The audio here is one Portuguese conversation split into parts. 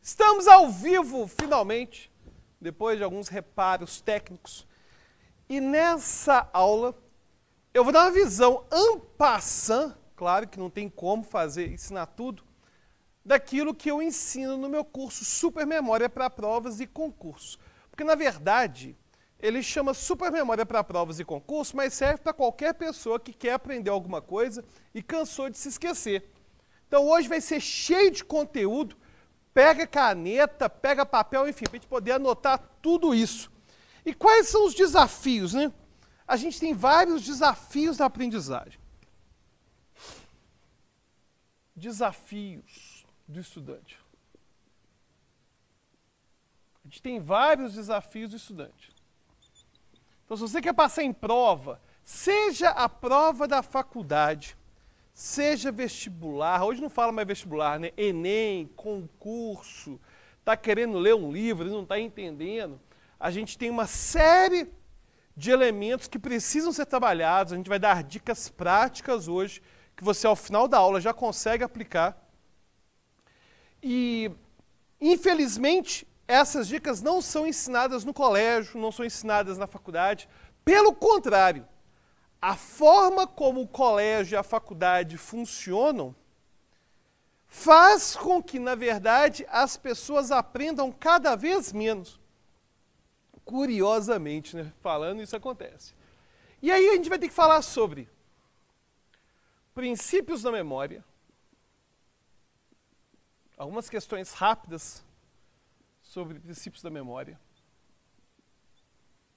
Estamos ao vivo, finalmente, depois de alguns reparos técnicos. E nessa aula, eu vou dar uma visão en passant, claro que não tem como ensinar tudo, daquilo que eu ensino no meu curso Super Memória para Provas e Concursos. Porque, na verdade, ele chama Super Memória para Provas e Concursos, mas serve para qualquer pessoa que quer aprender alguma coisa e cansou de se esquecer. Então, hoje vai ser cheio de conteúdo. Pega caneta, pega papel, enfim, para a gente poder anotar tudo isso. E quais são os desafios, né? A gente tem vários desafios da aprendizagem. Desafios do estudante. A gente tem vários desafios do estudante. Então, se você quer passar em prova, seja a prova da faculdade, seja vestibular, hoje não fala mais vestibular, né? Enem, concurso, está querendo ler um livro e não está entendendo. A gente tem uma série de elementos que precisam ser trabalhados. A gente vai dar dicas práticas hoje, que você ao final da aula já consegue aplicar. E, infelizmente, essas dicas não são ensinadas no colégio, não são ensinadas na faculdade. Pelo contrário, a forma como o colégio e a faculdade funcionam faz com que, na verdade, as pessoas aprendam cada vez menos. Curiosamente, né? Falando, isso acontece. E aí a gente vai ter que falar sobre princípios da memória, algumas questões rápidas sobre princípios da memória.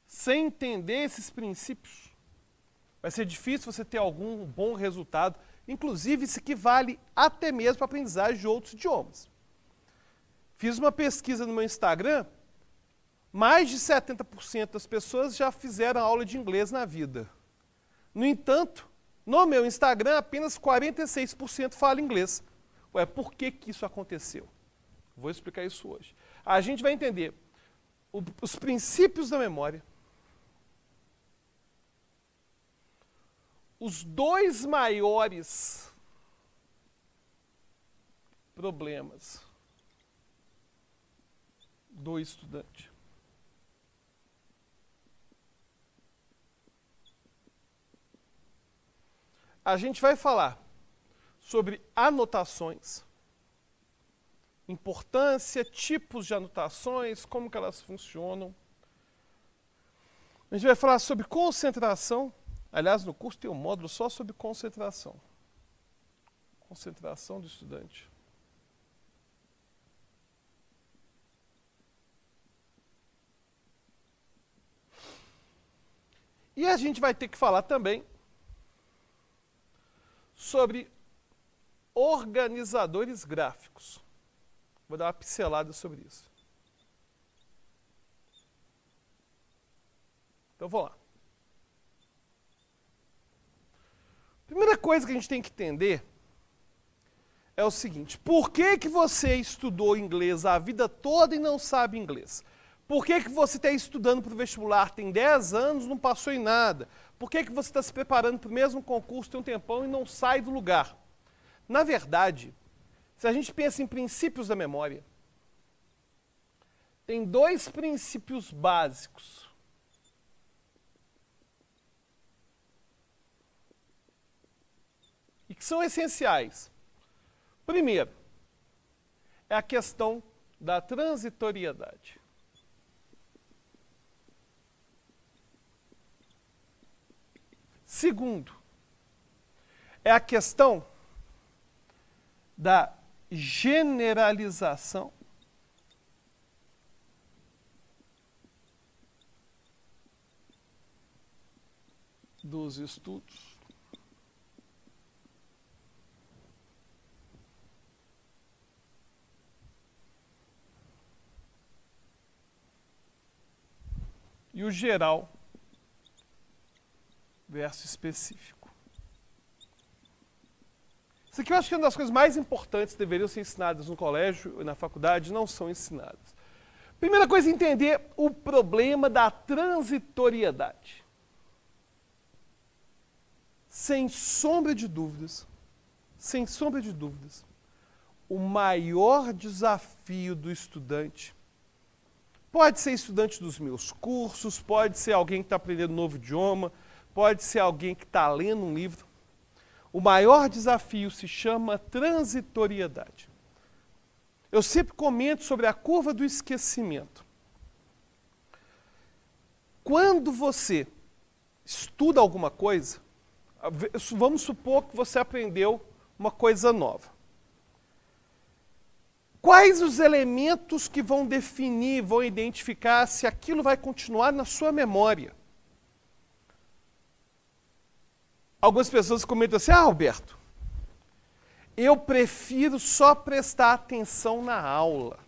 Sem entender esses princípios, vai ser difícil você ter algum bom resultado. Inclusive, isso aqui vale até mesmo para a aprendizagem de outros idiomas. Fiz uma pesquisa no meu Instagram, mais de 70% das pessoas já fizeram aula de inglês na vida. No entanto, no meu Instagram, apenas 46% fala inglês. Ué, por que isso aconteceu? Vou explicar isso hoje. A gente vai entender os princípios da memória, os dois maiores problemas do estudante. A gente vai falar sobre anotações, importância, tipos de anotações, como que elas funcionam. A gente vai falar sobre concentração. Aliás, no curso tem um módulo só sobre concentração. Concentração do estudante. E a gente vai ter que falar também sobre organizadores gráficos. Vou dar uma pincelada sobre isso. Então, vamos lá. Primeira coisa que a gente tem que entender é o seguinte: por que você estudou inglês a vida toda e não sabe inglês? Por que você está estudando para o vestibular, tem 10 anos, não passou em nada? Por que você está se preparando para o mesmo concurso, tem um tempão e não sai do lugar? Na verdade, se a gente pensa em princípios da memória, tem dois princípios básicos. E que são essenciais. Primeiro, é a questão da transitoriedade. Segundo, é a questão da generalização dos estudos. E o geral versus específico. Isso aqui eu acho que é uma das coisas mais importantes que deveriam ser ensinadas no colégio e na faculdade, não são ensinadas. Primeira coisa, entender o problema da transitoriedade. Sem sombra de dúvidas, o maior desafio do estudante, pode ser estudante dos meus cursos, pode ser alguém que está aprendendo um novo idioma, pode ser alguém que está lendo um livro, o maior desafio se chama transitoriedade. Eu sempre comento sobre a curva do esquecimento. Quando você estuda alguma coisa, vamos supor que você aprendeu uma coisa nova. Quais os elementos que vão definir, vão identificar se aquilo vai continuar na sua memória? Algumas pessoas comentam assim, Alberto, eu prefiro só prestar atenção na aula.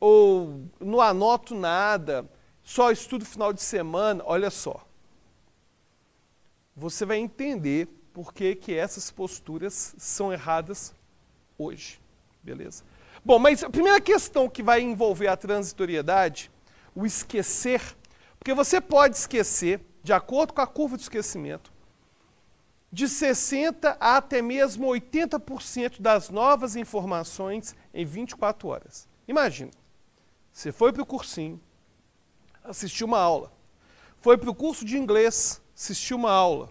Ou não anoto nada, só estudo final de semana. Olha só, você vai entender por que essas posturas são erradas hoje. Beleza? Bom, mas a primeira questão que vai envolver a transitoriedade, o esquecer, porque você pode esquecer, de acordo com a curva do esquecimento, de 60% a até mesmo 80% das novas informações em 24 horas. Imagina, você foi para o cursinho, assistiu uma aula, foi para o curso de inglês, assistiu uma aula,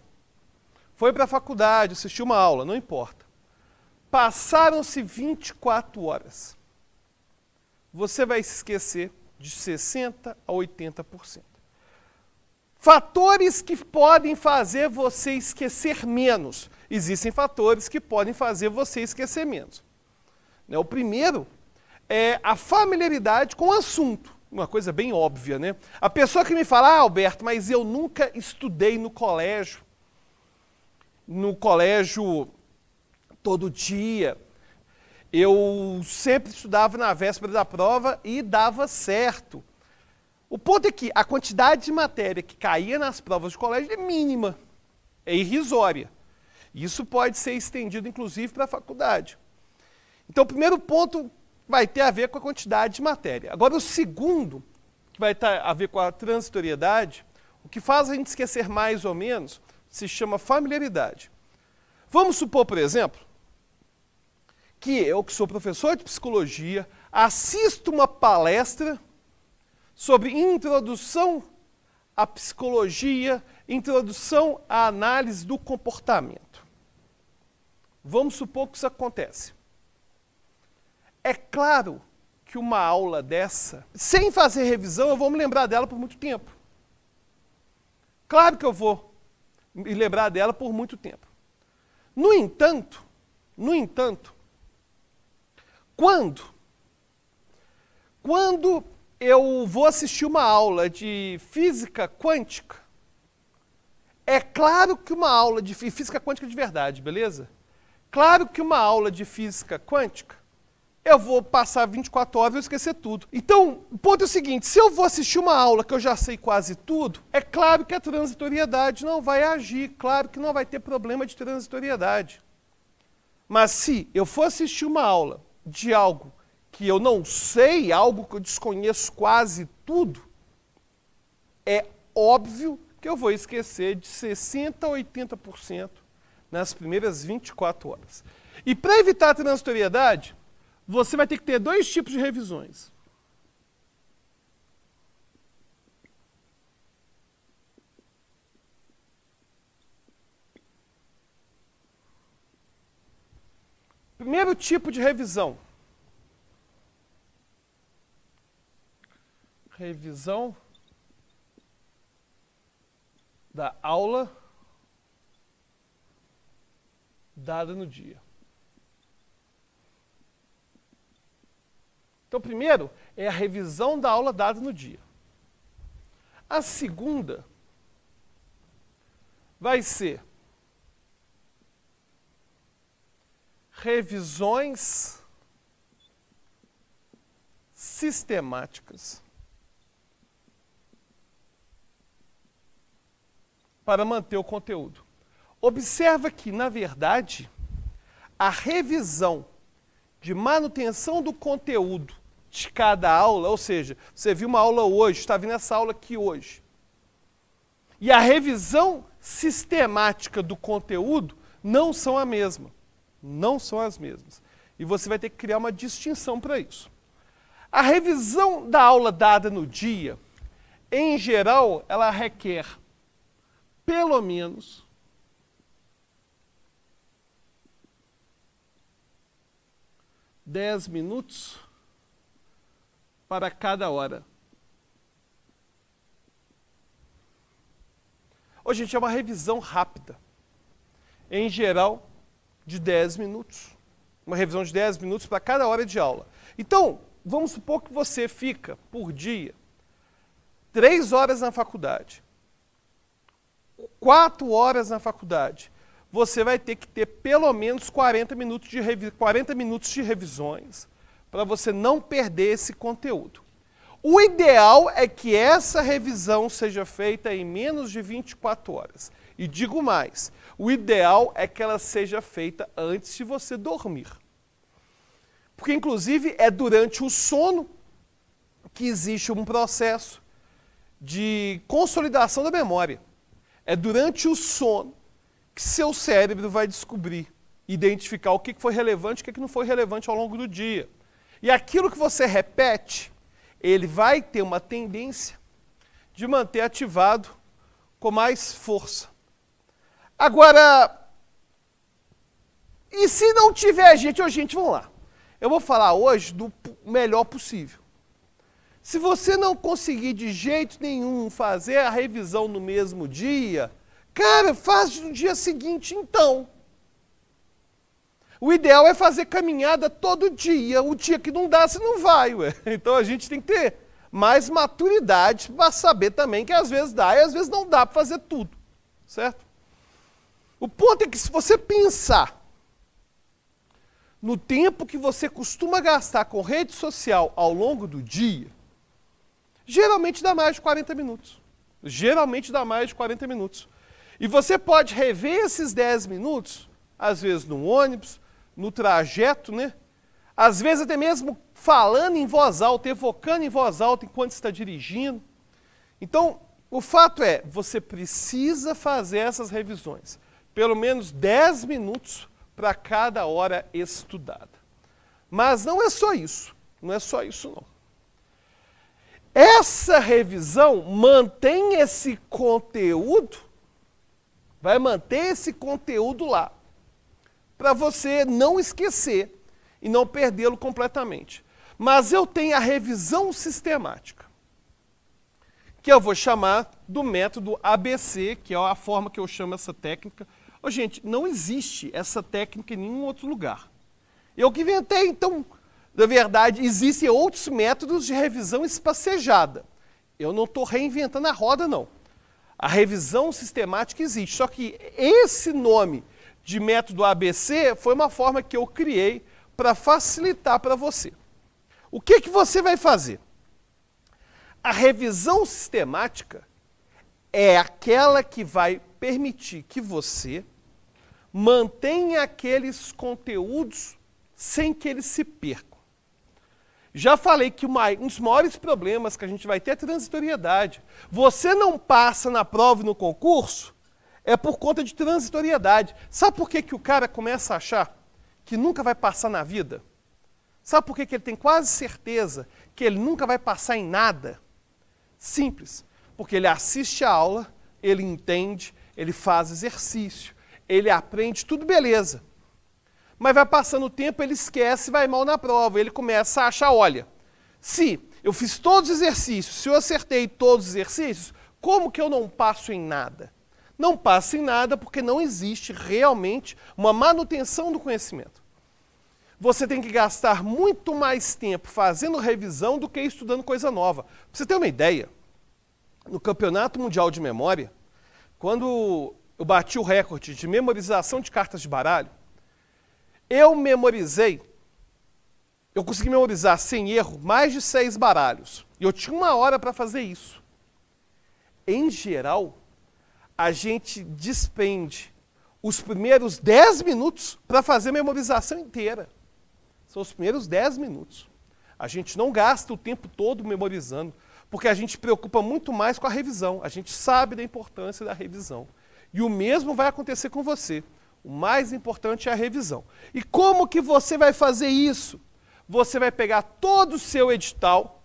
foi para a faculdade, assistiu uma aula, não importa. Passaram-se 24 horas. Você vai se esquecer de 60% a 80%. Fatores que podem fazer você esquecer menos. Existem fatores que podem fazer você esquecer menos. O primeiro é a familiaridade com o assunto. Uma coisa bem óbvia, né? A pessoa que me fala, Alberto, mas eu nunca estudei no colégio todo dia, eu sempre estudava na véspera da prova e dava certo. O ponto é que a quantidade de matéria que caía nas provas de colégio é mínima, é irrisória. Isso pode ser estendido, inclusive, para a faculdade. Então, o primeiro ponto vai ter a ver com a quantidade de matéria. Agora, o segundo, que vai ter a ver com a transitoriedade, o que faz a gente esquecer mais ou menos, se chama familiaridade. Vamos supor, por exemplo, que eu, que sou professor de psicologia, assisto uma palestra sobre introdução à psicologia, introdução à análise do comportamento. Vamos supor que isso acontece. É claro que uma aula dessa, sem fazer revisão, eu vou me lembrar dela por muito tempo. Claro que eu vou me lembrar dela por muito tempo. No entanto, quando eu vou assistir uma aula de física quântica, é claro que uma aula de física quântica de verdade, beleza? Claro que uma aula de física quântica, eu vou passar 24 horas e eu esquecer tudo. Então, o ponto é o seguinte, se eu vou assistir uma aula que eu já sei quase tudo, é claro que a transitoriedade não vai agir, claro que não vai ter problema de transitoriedade. Mas se eu for assistir uma aula de algo que eu não sei, algo que eu desconheço quase tudo, é óbvio que eu vou esquecer de 60% a 80% nas primeiras 24 horas. E para evitar a transitoriedade, você vai ter que ter dois tipos de revisões. Primeiro tipo de revisão. Revisão da aula dada no dia. Então, primeiro é a revisão da aula dada no dia. A segunda vai ser revisões sistemáticas para manter o conteúdo. Observa que, na verdade, a revisão de manutenção do conteúdo de cada aula, ou seja, você viu uma aula hoje, está vendo essa aula aqui hoje, e a revisão sistemática do conteúdo não são a mesma. Não são as mesmas. E você vai ter que criar uma distinção para isso. A revisão da aula dada no dia, em geral, ela requer pelo menos 10 minutos para cada hora. Ô, gente, é uma revisão rápida. Em geral, de 10 minutos. Uma revisão de 10 minutos para cada hora de aula. Então, vamos supor que você fica, por dia, 3 horas na faculdade, 4 horas na faculdade. Você vai ter que ter pelo menos 40 minutos de revisões para você não perder esse conteúdo. O ideal é que essa revisão seja feita em menos de 24 horas. E digo mais, o ideal é que ela seja feita antes de você dormir. Porque, inclusive, é durante o sono que existe um processo de consolidação da memória. É durante o sono que seu cérebro vai descobrir, identificar o que foi relevante e o que não foi relevante ao longo do dia. E aquilo que você repete, ele vai ter uma tendência de manter ativado com mais força. Agora, e se não tiver gente? Gente, vamos lá. Eu vou falar hoje do melhor possível. Se você não conseguir de jeito nenhum fazer a revisão no mesmo dia, cara, faz no dia seguinte então. O ideal é fazer caminhada todo dia. O dia que não dá, você não vai, ué. Então a gente tem que ter mais maturidade para saber também que às vezes dá e às vezes não dá para fazer tudo, certo? O ponto é que se você pensar no tempo que você costuma gastar com rede social ao longo do dia, geralmente dá mais de 40 minutos. Geralmente dá mais de 40 minutos. E você pode rever esses 10 minutos, às vezes no ônibus, no trajeto, né? Às vezes até mesmo falando em voz alta, evocando em voz alta enquanto está dirigindo. Então, o fato é, você precisa fazer essas revisões. Pelo menos 10 minutos para cada hora estudada. Mas não é só isso. Não é só isso, não. Essa revisão mantém esse conteúdo, vai manter esse conteúdo lá, para você não esquecer e não perdê-lo completamente. Mas eu tenho a revisão sistemática, que eu vou chamar do método ABC, que é a forma que eu chamo essa técnica. Ô, gente, não existe essa técnica em nenhum outro lugar. Eu que inventei, então, na verdade, existem outros métodos de revisão espacejada. Eu não estou reinventando a roda, não. A revisão sistemática existe, só que esse nome de método ABC foi uma forma que eu criei para facilitar para você. O que você vai fazer? A revisão sistemática é aquela que vai permitir que você mantenha aqueles conteúdos sem que eles se percam. Já falei que um dos maiores problemas que a gente vai ter é a transitoriedade. Você não passa na prova e no concurso é por conta de transitoriedade. Sabe por que o cara começa a achar que nunca vai passar na vida? Sabe por que ele tem quase certeza que ele nunca vai passar em nada? Simples. Porque ele assiste a aula, ele entende, ele faz exercício, ele aprende, tudo beleza. Mas vai passando o tempo, ele esquece e vai mal na prova. Ele começa a achar, olha, se eu fiz todos os exercícios, se eu acertei todos os exercícios, como que eu não passo em nada? Não passo em nada porque não existe realmente uma manutenção do conhecimento. Você tem que gastar muito mais tempo fazendo revisão do que estudando coisa nova. Pra você ter uma ideia, no Campeonato Mundial de Memória, quando eu bati o recorde de memorização de cartas de baralho, eu consegui memorizar sem erro mais de 6 baralhos. E eu tinha 1 hora para fazer isso. Em geral, a gente despende os primeiros 10 minutos para fazer a memorização inteira. São os primeiros 10 minutos. A gente não gasta o tempo todo memorizando, porque a gente se preocupa muito mais com a revisão. A gente sabe da importância da revisão. E o mesmo vai acontecer com você. O mais importante é a revisão. E como que você vai fazer isso? Você vai pegar todo o seu edital,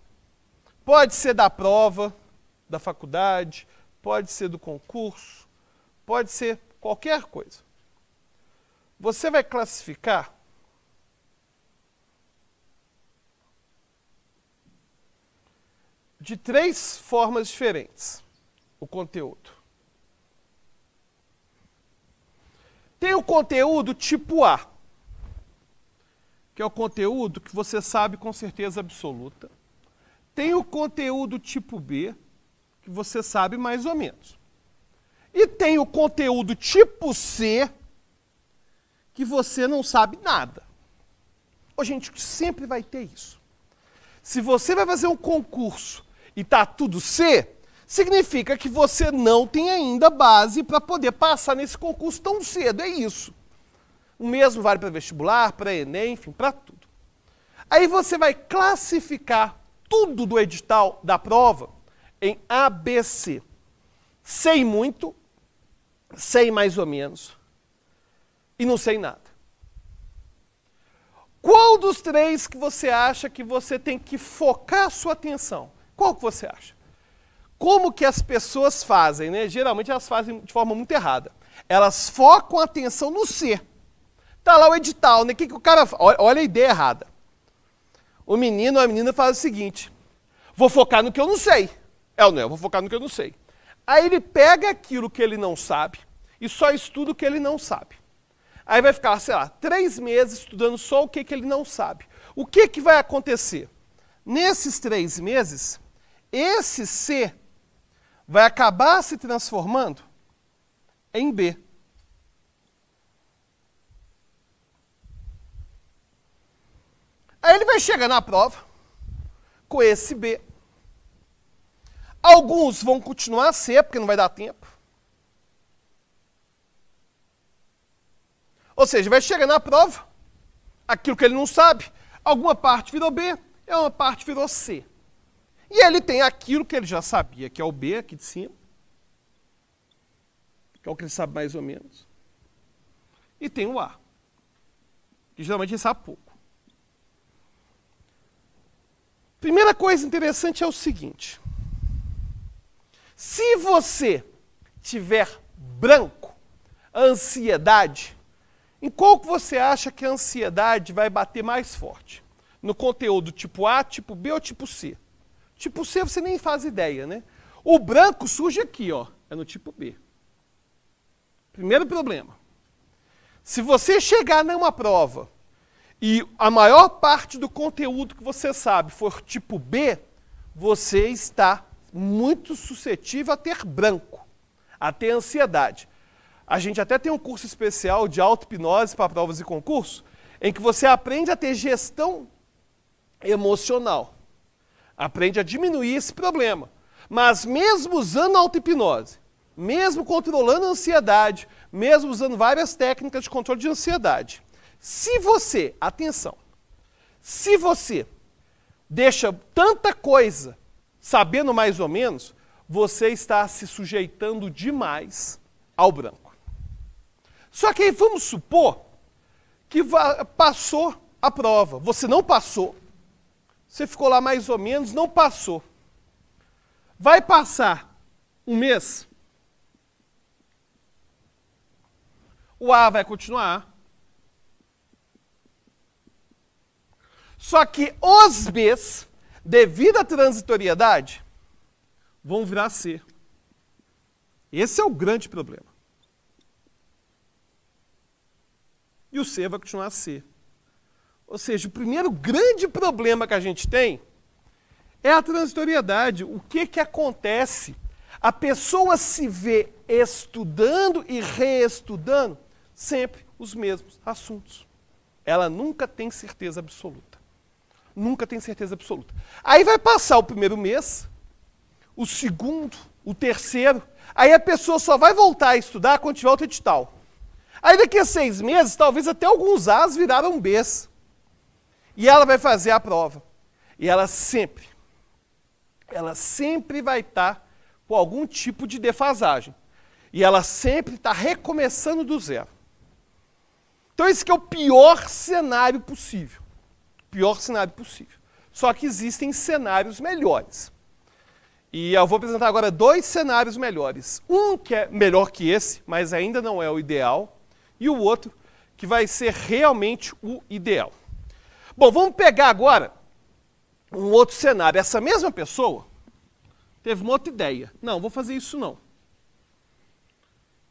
pode ser da prova, da faculdade, pode ser do concurso, pode ser qualquer coisa. Você vai classificar de 3 formas diferentes o conteúdo. Tem o conteúdo tipo A, que é o conteúdo que você sabe com certeza absoluta. Tem o conteúdo tipo B, que você sabe mais ou menos. E tem o conteúdo tipo C, que você não sabe nada. Ô, gente, sempre vai ter isso. Se você vai fazer um concurso e tá tudo C, significa que você não tem ainda base para poder passar nesse concurso tão cedo, é isso. O mesmo vale para vestibular, para Enem, enfim, para tudo. Aí você vai classificar tudo do edital da prova em A, B, C. Sei muito, sei mais ou menos e não sei nada. Qual dos 3 que você acha que você tem que focar a sua atenção? Qual que você acha? Como que as pessoas fazem, né? Geralmente elas fazem de forma muito errada. Elas focam a atenção no C. Tá lá o edital, né? O que o cara... Olha a ideia errada. O menino ou a menina faz o seguinte: vou focar no que eu não sei. É ou não é? Eu vou focar no que eu não sei. Aí ele pega aquilo que ele não sabe e só estuda o que ele não sabe. Aí vai ficar, sei lá, 3 meses estudando só o que ele não sabe. O que vai acontecer? Nesses 3 meses, esse C vai acabar se transformando em B. Aí ele vai chegar na prova com esse B. Alguns vão continuar C, porque não vai dar tempo. Ou seja, vai chegar na prova, aquilo que ele não sabe, alguma parte virou B, e uma parte virou C. E ele tem aquilo que ele já sabia, que é o B aqui de cima, que é o que ele sabe mais ou menos. E tem o A, que geralmente ele sabe pouco. Primeira coisa interessante é o seguinte: se você tiver branco, ansiedade, em qual que você acha que a ansiedade vai bater mais forte? No conteúdo tipo A, tipo B ou tipo C? Tipo C você nem faz ideia, né? O branco surge aqui, ó, é no tipo B. Primeiro problema. Se você chegar numa prova e a maior parte do conteúdo que você sabe for tipo B, você está muito suscetível a ter branco, a ter ansiedade. A gente até tem um curso especial de auto-hipnose para provas e concursos, em que você aprende a ter gestão emocional. Aprende a diminuir esse problema. Mas mesmo usando a auto-hipnose, mesmo controlando a ansiedade, mesmo usando várias técnicas de controle de ansiedade, se você, atenção, se você deixa tanta coisa sabendo mais ou menos, você está se sujeitando demais ao branco. Só que aí vamos supor que passou a prova. Você não passou, você ficou lá mais ou menos, não passou. Vai passar um mês, o A vai continuar. Só que os Bs, devido à transitoriedade, vão virar C. Esse é o grande problema. E o C vai continuar C. Ou seja, o primeiro grande problema que a gente tem é a transitoriedade. O que acontece? A pessoa se vê estudando e reestudando sempre os mesmos assuntos. Ela nunca tem certeza absoluta. Nunca tem certeza absoluta. Aí vai passar o primeiro mês, o segundo, o terceiro, aí a pessoa só vai voltar a estudar quando tiver outro edital. Aí daqui a 6 meses, talvez até alguns As viraram Bs. E ela vai fazer a prova. E ela sempre vai estar com algum tipo de defasagem. E ela sempre está recomeçando do zero. Então esse aqui é o pior cenário possível. Pior cenário possível. Só que existem cenários melhores. E eu vou apresentar agora 2 cenários melhores. Um que é melhor que esse, mas ainda não é o ideal. E o outro que vai ser realmente o ideal. Bom, vamos pegar agora um outro cenário. Essa mesma pessoa teve uma outra ideia. Não, vou fazer isso não.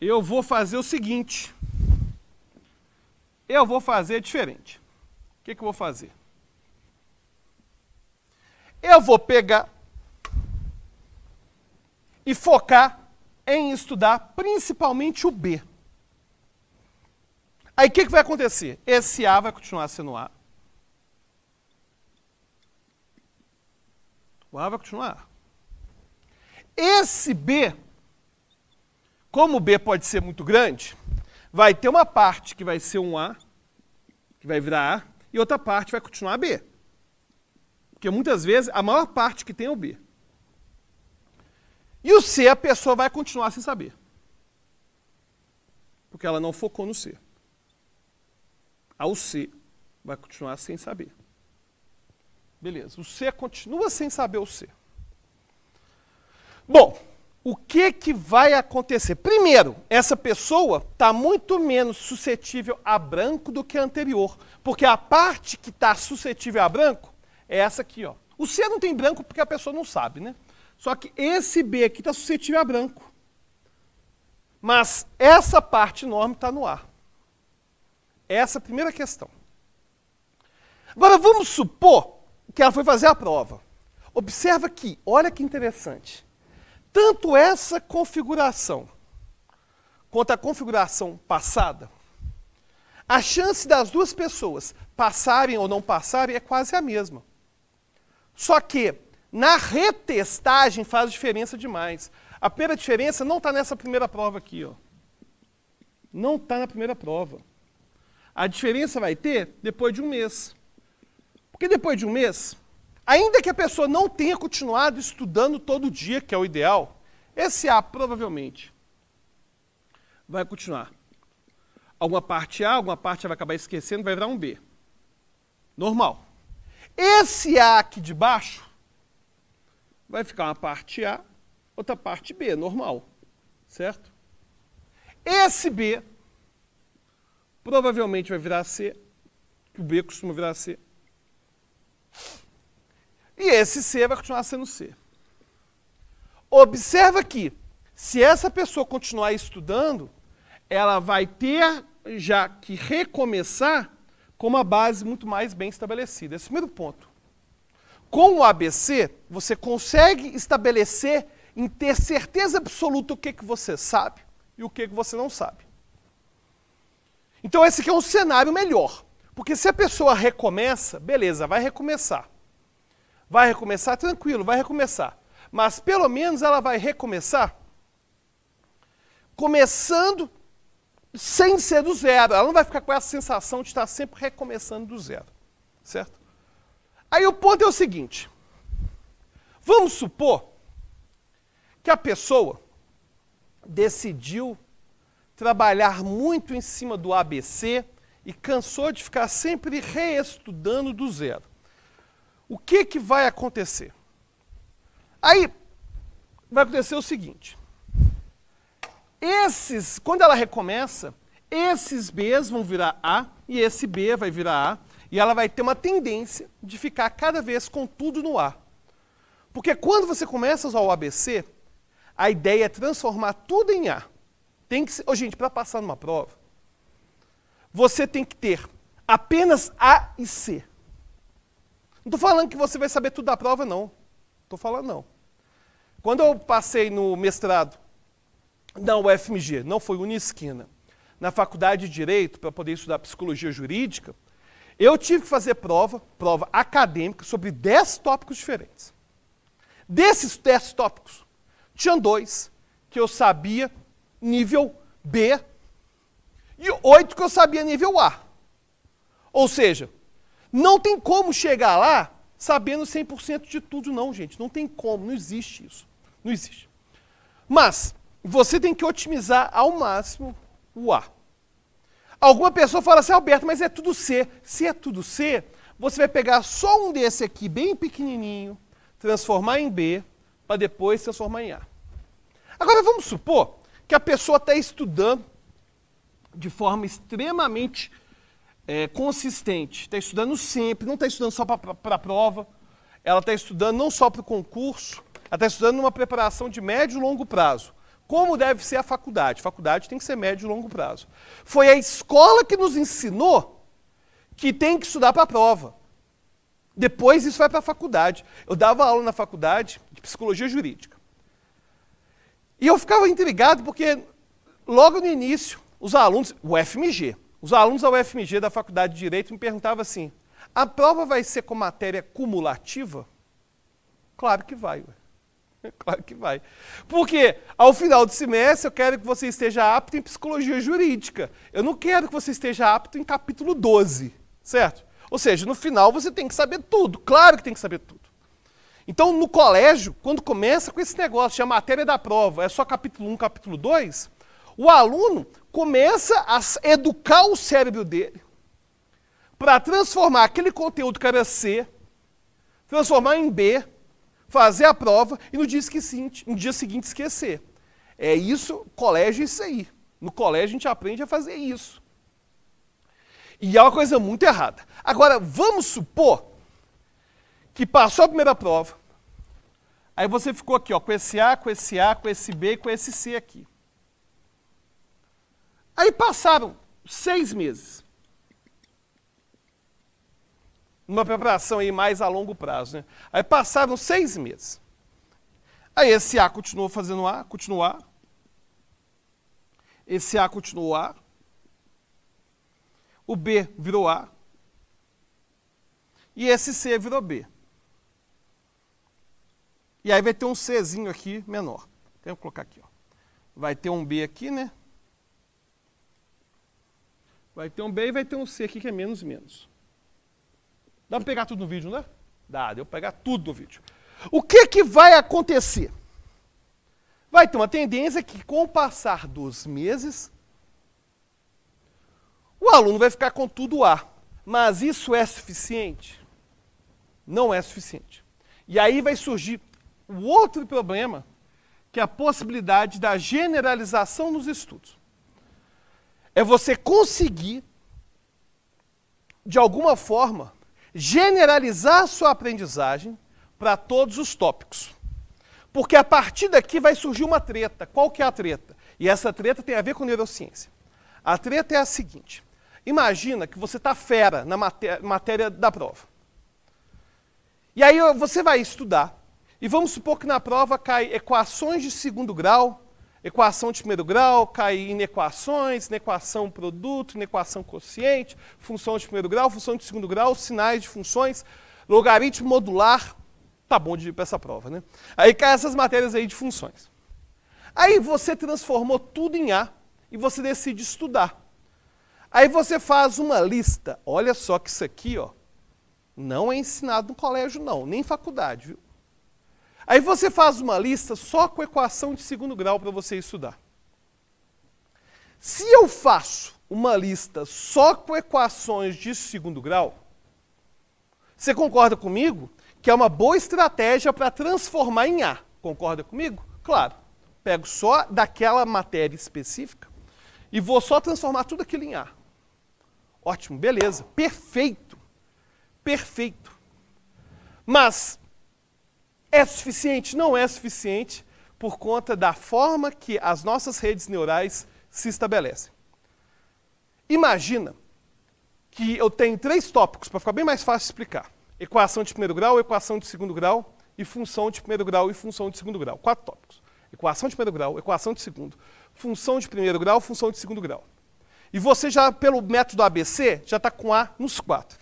Eu vou fazer o seguinte. Eu vou fazer diferente. O que eu vou fazer? Eu vou pegar e focar em estudar principalmente o B. Aí o que vai acontecer? Esse A vai continuar sendo A. O A vai continuar A. Esse B, como o B pode ser muito grande, vai ter uma parte que vai ser um A, que vai virar A, e outra parte vai continuar B. Porque muitas vezes a maior parte que tem é o B. E o C a pessoa vai continuar sem saber. Porque ela não focou no C. O C vai continuar sem saber. Beleza, o C continua sem saber o C. Bom, o que vai acontecer? Primeiro, essa pessoa está muito menos suscetível a branco do que a anterior. Porque a parte que está suscetível a branco é essa aqui, ó. O C não tem branco porque a pessoa não sabe, né? Só que esse B aqui está suscetível a branco. Mas essa parte enorme está no A. Essa é a primeira questão. Agora vamos supor que ela foi fazer a prova. Observa aqui, olha que interessante. Tanto essa configuração quanto a configuração passada, a chance das duas pessoas passarem ou não passarem é quase a mesma. Só que na retestagem faz diferença demais. A primeira diferença não está nessa primeira prova aqui, ó. Não está na primeira prova. A diferença vai ter depois de um mês. Porque depois de um mês, ainda que a pessoa não tenha continuado estudando todo dia, que é o ideal, esse A provavelmente vai continuar. Alguma parte A, alguma parte vai acabar esquecendo, vai virar um B. Normal. Esse A aqui de baixo vai ficar uma parte A, outra parte B, normal. Certo? Esse B provavelmente vai virar C, que o B costuma virar C. E esse C vai continuar sendo C. Observa que, se essa pessoa continuar estudando, ela vai ter já que recomeçar com uma base muito mais bem estabelecida. Esse é o primeiro ponto. Com o ABC, você consegue estabelecer em ter certeza absoluta o que você sabe e o que você não sabe. Então esse aqui é um cenário melhor. Porque se a pessoa recomeça, beleza, vai recomeçar. Vai recomeçar tranquilo, vai recomeçar. Mas pelo menos ela vai recomeçar começando sem ser do zero. Ela não vai ficar com essa sensação de estar sempre recomeçando do zero. Certo? Aí o ponto é o seguinte. Vamos supor que a pessoa decidiu trabalhar muito em cima do ABC e cansou de ficar sempre reestudando do zero. O que vai acontecer? Aí vai acontecer o seguinte. Quando ela recomeça, esses Bs vão virar A e esse B vai virar A e ela vai ter uma tendência de ficar cada vez com tudo no A. Porque quando você começa a usar o ABC, a ideia é transformar tudo em A. Tem que ser, gente, para passar numa prova, você tem que ter apenas A e C. Não estou falando que você vai saber tudo da prova, não. Estou falando não. Quando eu passei no mestrado na UFMG, não foi Unisquina, na faculdade de Direito, para poder estudar Psicologia Jurídica, eu tive que fazer prova acadêmica, sobre 10 tópicos diferentes. Desses 10 tópicos, tinham 2 que eu sabia nível B e 8 que eu sabia nível A. Ou seja, não tem como chegar lá sabendo 100% de tudo não, gente. Não tem como, não existe isso. Não existe. Mas você tem que otimizar ao máximo o A. Alguma pessoa fala assim, Alberto, mas é tudo C. Se é tudo C, você vai pegar só um desse aqui, bem pequenininho, transformar em B, para depois transformar em A. Agora, vamos supor que a pessoa está estudando de forma extremamente consistente, está estudando sempre, não está estudando só para a prova, ela está estudando não só para o concurso, ela está estudando numa preparação de médio e longo prazo. Como deve ser a faculdade? A faculdade tem que ser médio e longo prazo. Foi a escola que nos ensinou que tem que estudar para a prova. Depois isso vai para a faculdade. Eu dava aula na faculdade de psicologia jurídica. E eu ficava intrigado porque logo no início, os alunos da UFMG da Faculdade de Direito me perguntavam assim, a prova vai ser com matéria cumulativa? Claro que vai, ué. Claro que vai. Porque ao final do semestre eu quero que você esteja apto em psicologia jurídica. Eu não quero que você esteja apto em capítulo 12, certo? Ou seja, no final você tem que saber tudo. Claro que tem que saber tudo. Então, no colégio, quando começa com esse negócio de a matéria da prova é só capítulo 1, capítulo 2, o aluno começa a educar o cérebro dele para transformar aquele conteúdo que era C, transformar em B, fazer a prova e no dia seguinte esquecer. É isso, colégio é isso aí. No colégio a gente aprende a fazer isso. E é uma coisa muito errada. Agora, vamos supor que passou a primeira prova, aí você ficou aqui, ó, com esse A, com esse A, com esse B e com esse C aqui. Aí passaram 6 meses. Uma preparação aí mais a longo prazo, né? Aí passaram 6 meses. Aí esse A continuou fazendo A, continuou A. Esse A continuou A. O B virou A. E esse C virou B. E aí vai ter um Czinho aqui menor. Então eu vou colocar aqui, ó. Vai ter um B aqui, né? Vai ter um B e vai ter um C aqui que é menos menos. Dá para pegar tudo no vídeo, não é? Dá, deu para pegar tudo no vídeo. O que vai acontecer? Vai ter uma tendência que, com o passar dos meses, o aluno vai ficar com tudo A. Mas isso é suficiente? Não é suficiente. E aí vai surgir o outro problema, que é a possibilidade da generalização nos estudos. É você conseguir, de alguma forma, generalizar a sua aprendizagem para todos os tópicos. Porque a partir daqui vai surgir uma treta. Qual que é a treta? E essa treta tem a ver com neurociência. A treta é a seguinte. Imagina que você está fera na matéria da prova. E aí você vai estudar. E vamos supor que na prova cai equações de segundo grau, equação de primeiro grau, cai inequações, inequação produto, inequação quociente, função de primeiro grau, função de segundo grau, sinais de funções, logaritmo modular. Tá bom de ir para essa prova, né? Aí cai essas matérias aí de funções. Aí você transformou tudo em A e você decide estudar. Aí você faz uma lista. Olha só que isso aqui, ó, não é ensinado no colégio não, nem em faculdade, viu? Aí você faz uma lista só com equação de segundo grau para você estudar. Se eu faço uma lista só com equações de segundo grau, você concorda comigo que é uma boa estratégia para transformar em A? Concorda comigo? Claro. Pego só daquela matéria específica e vou só transformar tudo aquilo em A. Ótimo, beleza, perfeito, perfeito. Mas é suficiente? Não é suficiente por conta da forma que as nossas redes neurais se estabelecem. Imagina que eu tenho 3 tópicos, para ficar bem mais fácil de explicar. Equação de primeiro grau, equação de segundo grau e função de primeiro grau e função de segundo grau. 4 tópicos. Equação de primeiro grau, equação de segundo, função de primeiro grau, função de segundo grau. E você já, pelo método ABC, já está com A nos 4.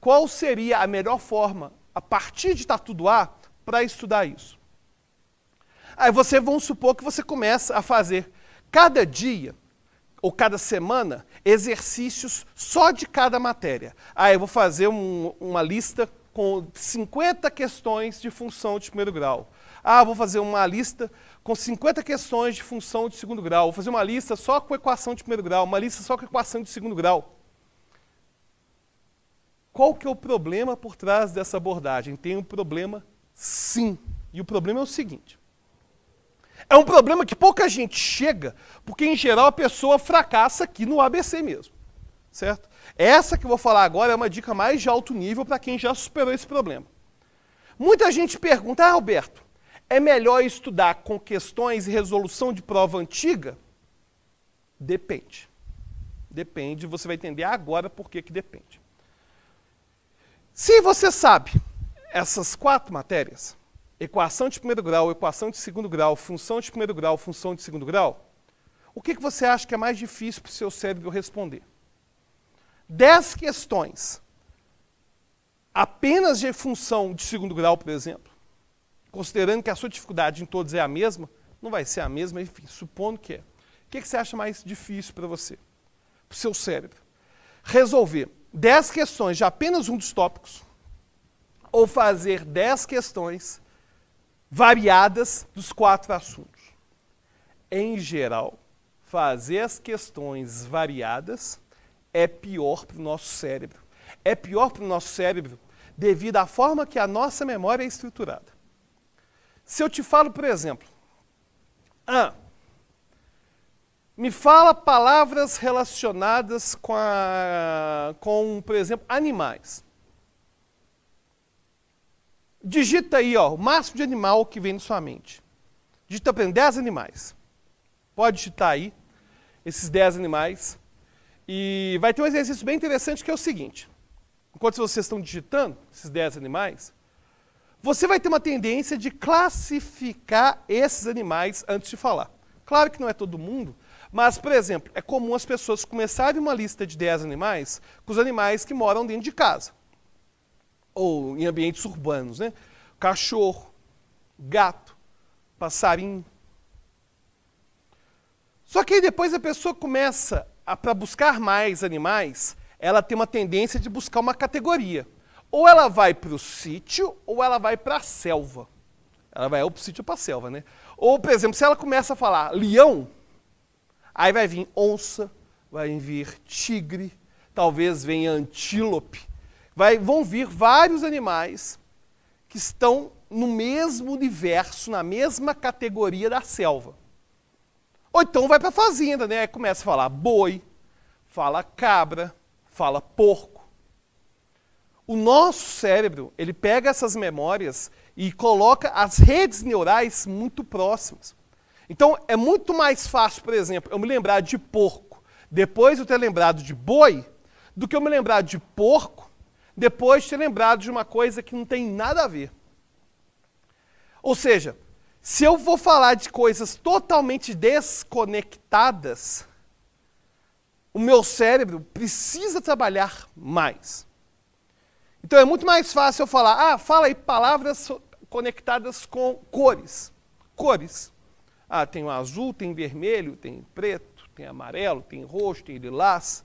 Qual seria a melhor forma, a partir de estar tudo A, para estudar isso? Aí vamos supor que você começa a fazer cada dia ou cada semana exercícios só de cada matéria. Aí eu vou fazer uma lista com 50 questões de função de primeiro grau. Ah, vou fazer uma lista com 50 questões de função de segundo grau. Vou fazer uma lista só com equação de primeiro grau, uma lista só com equação de segundo grau. Qual que é o problema por trás dessa abordagem? Tem um problema, sim. E o problema é o seguinte. É um problema que pouca gente chega, porque em geral a pessoa fracassa aqui no ABC mesmo. Certo? Essa que eu vou falar agora é uma dica mais de alto nível para quem já superou esse problema. Muita gente pergunta, Alberto, é melhor estudar com questões e resolução de prova antiga? Depende. Depende, você vai entender agora por que depende. Se você sabe essas 4 matérias, equação de primeiro grau, equação de segundo grau, função de primeiro grau, função de segundo grau, o que você acha que é mais difícil para o seu cérebro responder? 10 questões apenas de função de segundo grau, por exemplo, considerando que a sua dificuldade em todos é a mesma, não vai ser a mesma, enfim, supondo que é. O que você acha mais difícil para você, para o seu cérebro? Resolver 10 questões de apenas um dos tópicos ou fazer 10 questões variadas dos 4 assuntos? Em geral, fazer as questões variadas é pior para o nosso cérebro. É pior para o nosso cérebro devido à forma que a nossa memória é estruturada. Se eu te falo, por exemplo, me fala palavras relacionadas com, por exemplo, animais. Digita aí, ó, o máximo de animal que vem na sua mente. Digita, por exemplo, 10 animais. Pode digitar aí esses 10 animais. E vai ter um exercício bem interessante que é o seguinte. Enquanto vocês estão digitando esses 10 animais, você vai ter uma tendência de classificar esses animais antes de falar. Claro que não é todo mundo, mas, por exemplo, é comum as pessoas começarem uma lista de 10 animais com os animais que moram dentro de casa. Ou em ambientes urbanos, né? Cachorro, gato, passarinho. Só que aí depois a pessoa começa, para buscar mais animais, ela tem uma tendência de buscar uma categoria. Ou ela vai para o sítio, ou ela vai para a selva. Ela vai ou para o sítio ou para a selva, né? Ou, por exemplo, se ela começa a falar leão, aí vai vir onça, vai vir tigre, talvez venha antílope. Vão vir vários animais que estão no mesmo universo, na mesma categoria da selva. Ou então vai para a fazenda, né? Aí começa a falar boi, fala cabra, fala porco. O nosso cérebro, ele pega essas memórias e coloca as redes neurais muito próximas. Então, é muito mais fácil, por exemplo, eu me lembrar de porco depois de eu ter lembrado de boi, do que eu me lembrar de porco depois de ter lembrado de uma coisa que não tem nada a ver. Ou seja, se eu vou falar de coisas totalmente desconectadas, o meu cérebro precisa trabalhar mais. Então é muito mais fácil eu falar, fala aí palavras conectadas com cores. Cores. Tem o azul, tem vermelho, tem preto, tem amarelo, tem roxo, tem lilás.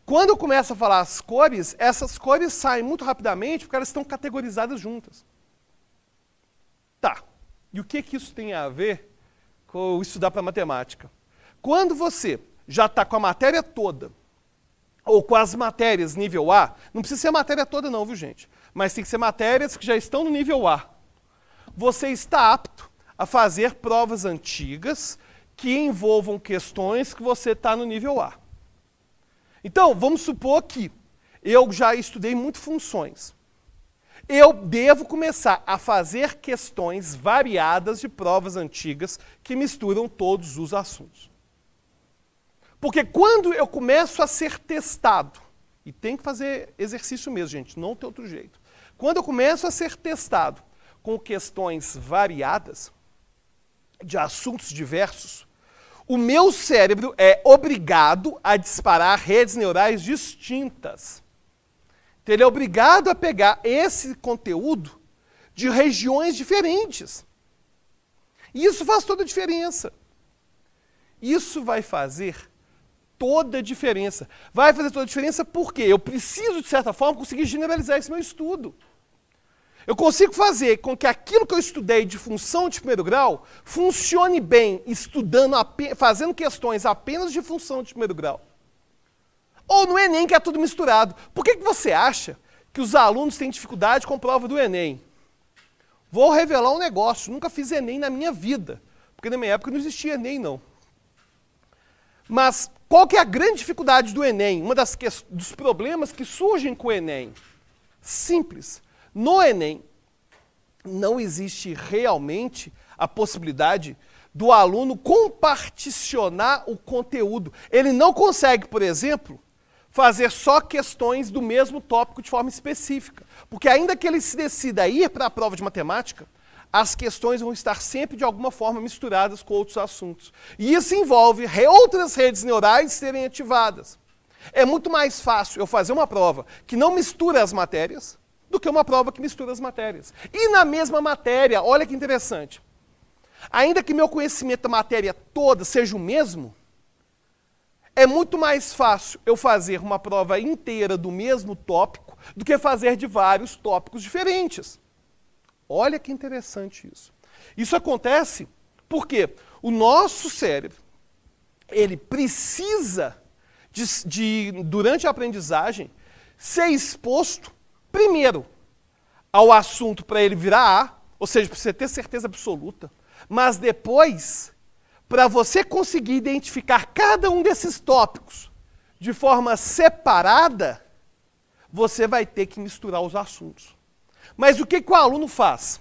Quando eu começo a falar as cores, essas cores saem muito rapidamente porque elas estão categorizadas juntas. Tá. E o que isso tem a ver com estudar para matemática? Quando você já está com a matéria toda, ou com as matérias nível A, não precisa ser a matéria toda não, viu gente? Mas tem que ser matérias que já estão no nível A. Você está apto a fazer provas antigas que envolvam questões que você está no nível A. Então, vamos supor que eu já estudei muito funções. Eu devo começar a fazer questões variadas de provas antigas que misturam todos os assuntos. Porque quando eu começo a ser testado, e tem que fazer exercício mesmo, gente, não tem outro jeito. Quando eu começo a ser testado com questões variadas, de assuntos diversos, o meu cérebro é obrigado a disparar redes neurais distintas. Então, ele é obrigado a pegar esse conteúdo de regiões diferentes. E isso faz toda a diferença. Isso vai fazer toda a diferença. Vai fazer toda a diferença porque eu preciso, de certa forma, conseguir generalizar esse meu estudo. Eu consigo fazer com que aquilo que eu estudei de função de primeiro grau funcione bem estudando, fazendo questões apenas de função de primeiro grau. Ou no Enem, que é tudo misturado. Por que você acha que os alunos têm dificuldade com a prova do Enem? Vou revelar um negócio, nunca fiz Enem na minha vida, porque na minha época não existia Enem, não. Mas qual que é a grande dificuldade do Enem? Dos problemas que surgem com o Enem? Simples. No Enem, não existe realmente a possibilidade do aluno comparticionar o conteúdo. Ele não consegue, por exemplo, fazer só questões do mesmo tópico de forma específica. Porque ainda que ele se decida a ir para a prova de matemática, as questões vão estar sempre de alguma forma misturadas com outros assuntos. E isso envolve outras redes neurais serem ativadas. É muito mais fácil eu fazer uma prova que não mistura as matérias do que uma prova que mistura as matérias. E na mesma matéria, olha que interessante, ainda que meu conhecimento da matéria toda seja o mesmo, é muito mais fácil eu fazer uma prova inteira do mesmo tópico do que fazer de vários tópicos diferentes. Olha que interessante isso. Isso acontece porque o nosso cérebro, ele precisa durante a aprendizagem, ser exposto, primeiro, ao assunto para ele virar A, ou seja, para você ter certeza absoluta, mas depois, para você conseguir identificar cada um desses tópicos de forma separada, você vai ter que misturar os assuntos. Mas o que o aluno faz?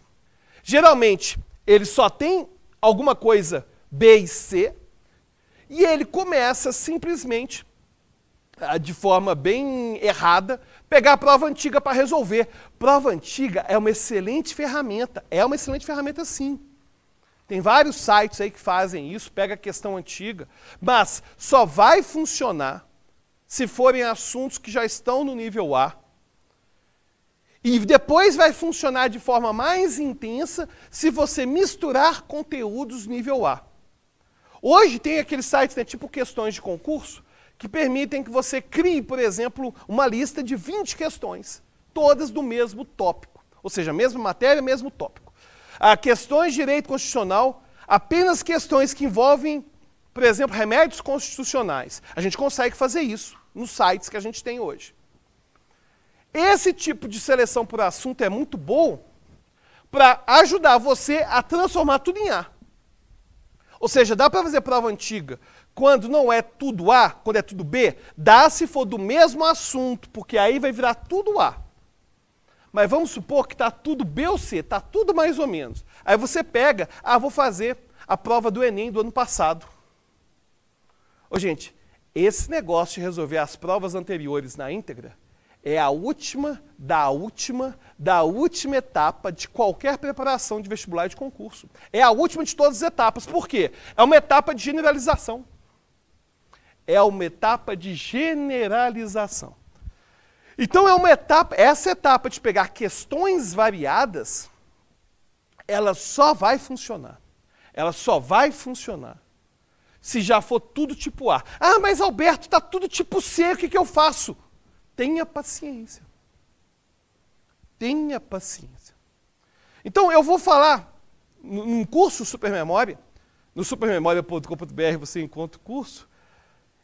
Geralmente, ele só tem alguma coisa B e C, e ele começa simplesmente, de forma bem errada, pegar a prova antiga para resolver. Prova antiga é uma excelente ferramenta. É uma excelente ferramenta, sim. Tem vários sites aí que fazem isso, pega a questão antiga, mas só vai funcionar se forem assuntos que já estão no nível A. E depois vai funcionar de forma mais intensa se você misturar conteúdos nível A. Hoje tem aqueles sites, né, tipo questões de concurso, que permitem que você crie, por exemplo, uma lista de 20 questões, todas do mesmo tópico. Ou seja, mesma matéria, mesmo tópico. Questões de direito constitucional, apenas questões que envolvem, por exemplo, remédios constitucionais. A gente consegue fazer isso nos sites que a gente tem hoje. Esse tipo de seleção por assunto é muito bom para ajudar você a transformar tudo em A. Ou seja, dá para fazer prova antiga quando não é tudo A, quando é tudo B? Dá se for do mesmo assunto, porque aí vai virar tudo A. Mas vamos supor que está tudo B ou C, está tudo mais ou menos. Aí você pega, vou fazer a prova do Enem do ano passado. Ô, gente, esse negócio de resolver as provas anteriores na íntegra é a última etapa de qualquer preparação de vestibular e de concurso. É a última de todas as etapas. Por quê? É uma etapa de generalização. É uma etapa de generalização. Então, essa etapa de pegar questões variadas, ela só vai funcionar. Ela só vai funcionar se já for tudo tipo A. Mas Alberto, está tudo tipo C, o que eu faço? Tenha paciência. Tenha paciência. Então, eu vou falar num curso Supermemória, no supermemoria.com.br você encontra o curso,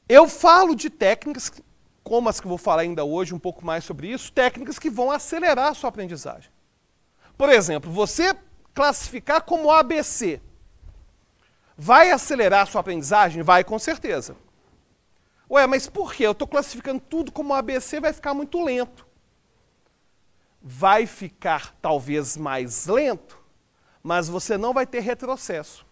eu falo de técnicas, como as que eu vou falar ainda hoje, um pouco mais sobre isso, técnicas que vão acelerar a sua aprendizagem. Por exemplo, você classificar como ABC, vai acelerar a sua aprendizagem? Vai, com certeza. Mas por quê? Eu estou classificando tudo como ABC, vai ficar muito lento. Vai ficar talvez mais lento, mas você não vai ter retrocesso.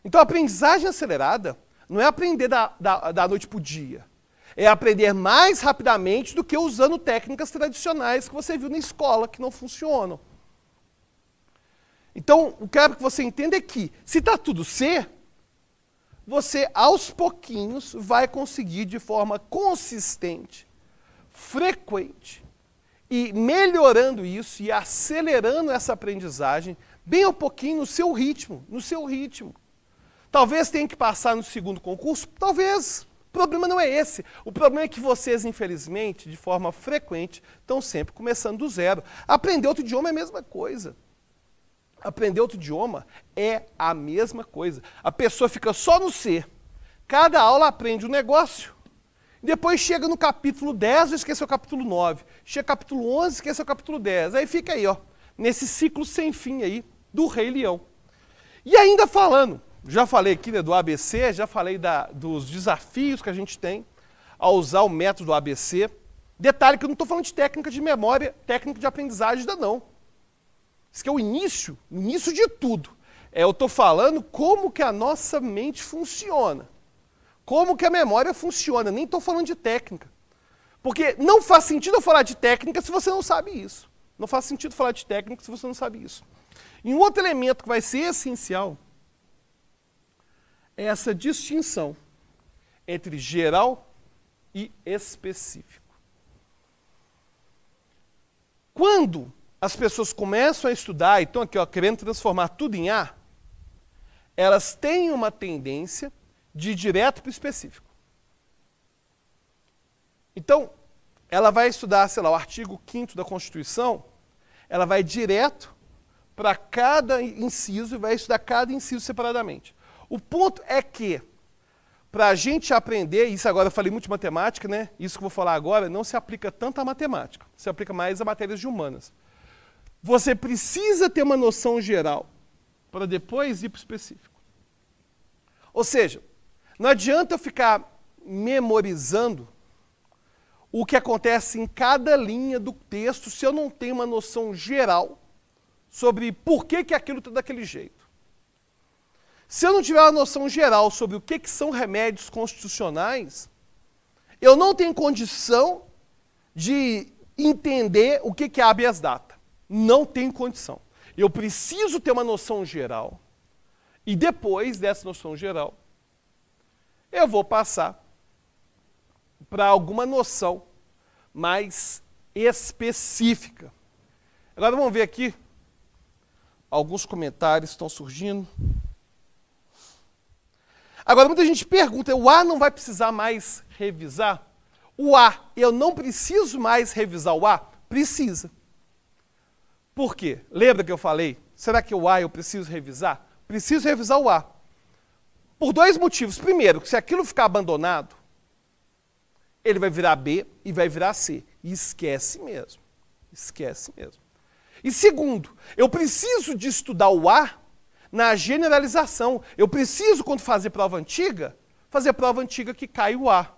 Então a aprendizagem acelerada não é aprender da noite para o dia. É aprender mais rapidamente do que usando técnicas tradicionais que você viu na escola, que não funcionam. Então, o que eu quero que você entenda é que, se está tudo C, você, aos pouquinhos, vai conseguir de forma consistente, frequente, e melhorando isso e acelerando essa aprendizagem, bem ao pouquinho, no seu ritmo, Talvez tenha que passar no segundo concurso, talvez, O problema não é esse. O problema é que vocês, infelizmente, de forma frequente, estão sempre começando do zero. Aprender outro idioma é a mesma coisa. Aprender outro idioma é a mesma coisa. A pessoa fica só no C. Cada aula aprende um negócio. Depois chega no capítulo 10 e esqueceu o capítulo 9. Chega no capítulo 11 e esqueceu o capítulo 10. Aí fica aí, ó, nesse ciclo sem fim aí do Rei Leão. E ainda falando, já falei aqui, né, do ABC, já falei dos desafios que a gente tem ao usar o método ABC. Detalhe que eu não estou falando de técnica de memória, técnica de aprendizagem ainda não. Isso aqui é o início de tudo. Eu estou falando como que a nossa mente funciona. Como que a memória funciona. Nem estou falando de técnica. Porque não faz sentido eu falar de técnica se você não sabe isso. Não faz sentido falar de técnica se você não sabe isso. E um outro elemento que vai ser essencial é essa distinção entre geral e específico. Quando as pessoas começam a estudar e estão aqui, ó, querendo transformar tudo em A, elas têm uma tendência de ir direto para o específico. Então, ela vai estudar, sei lá, o artigo 5º da Constituição, ela vai direto para cada inciso e vai estudar cada inciso separadamente. O ponto é que, para a gente aprender, isso agora eu falei muito de matemática, né? Isso que eu vou falar agora não se aplica tanto à matemática, se aplica mais a matérias de humanas. Você precisa ter uma noção geral para depois ir para o específico. Ou seja, não adianta eu ficar memorizando o que acontece em cada linha do texto se eu não tenho uma noção geral sobre por que aquilo está daquele jeito. Se eu não tiver uma noção geral sobre o que são remédios constitucionais, eu não tenho condição de entender o que é habeas data. Não tenho condição. Eu preciso ter uma noção geral. E depois dessa noção geral, eu vou passar para alguma noção mais específica. Agora vamos ver aqui. Alguns comentários estão surgindo. Agora muita gente pergunta, o A não vai precisar mais revisar? O A, eu não preciso mais revisar o A? Precisa. Por quê? Lembra que eu falei? Será que o A eu preciso revisar? Preciso revisar o A. Por dois motivos. Primeiro, se aquilo ficar abandonado, ele vai virar B e vai virar C. E esquece mesmo. Esquece mesmo. E segundo, eu preciso de estudar o A na generalização. Eu preciso, quando fazer prova antiga que cai o A.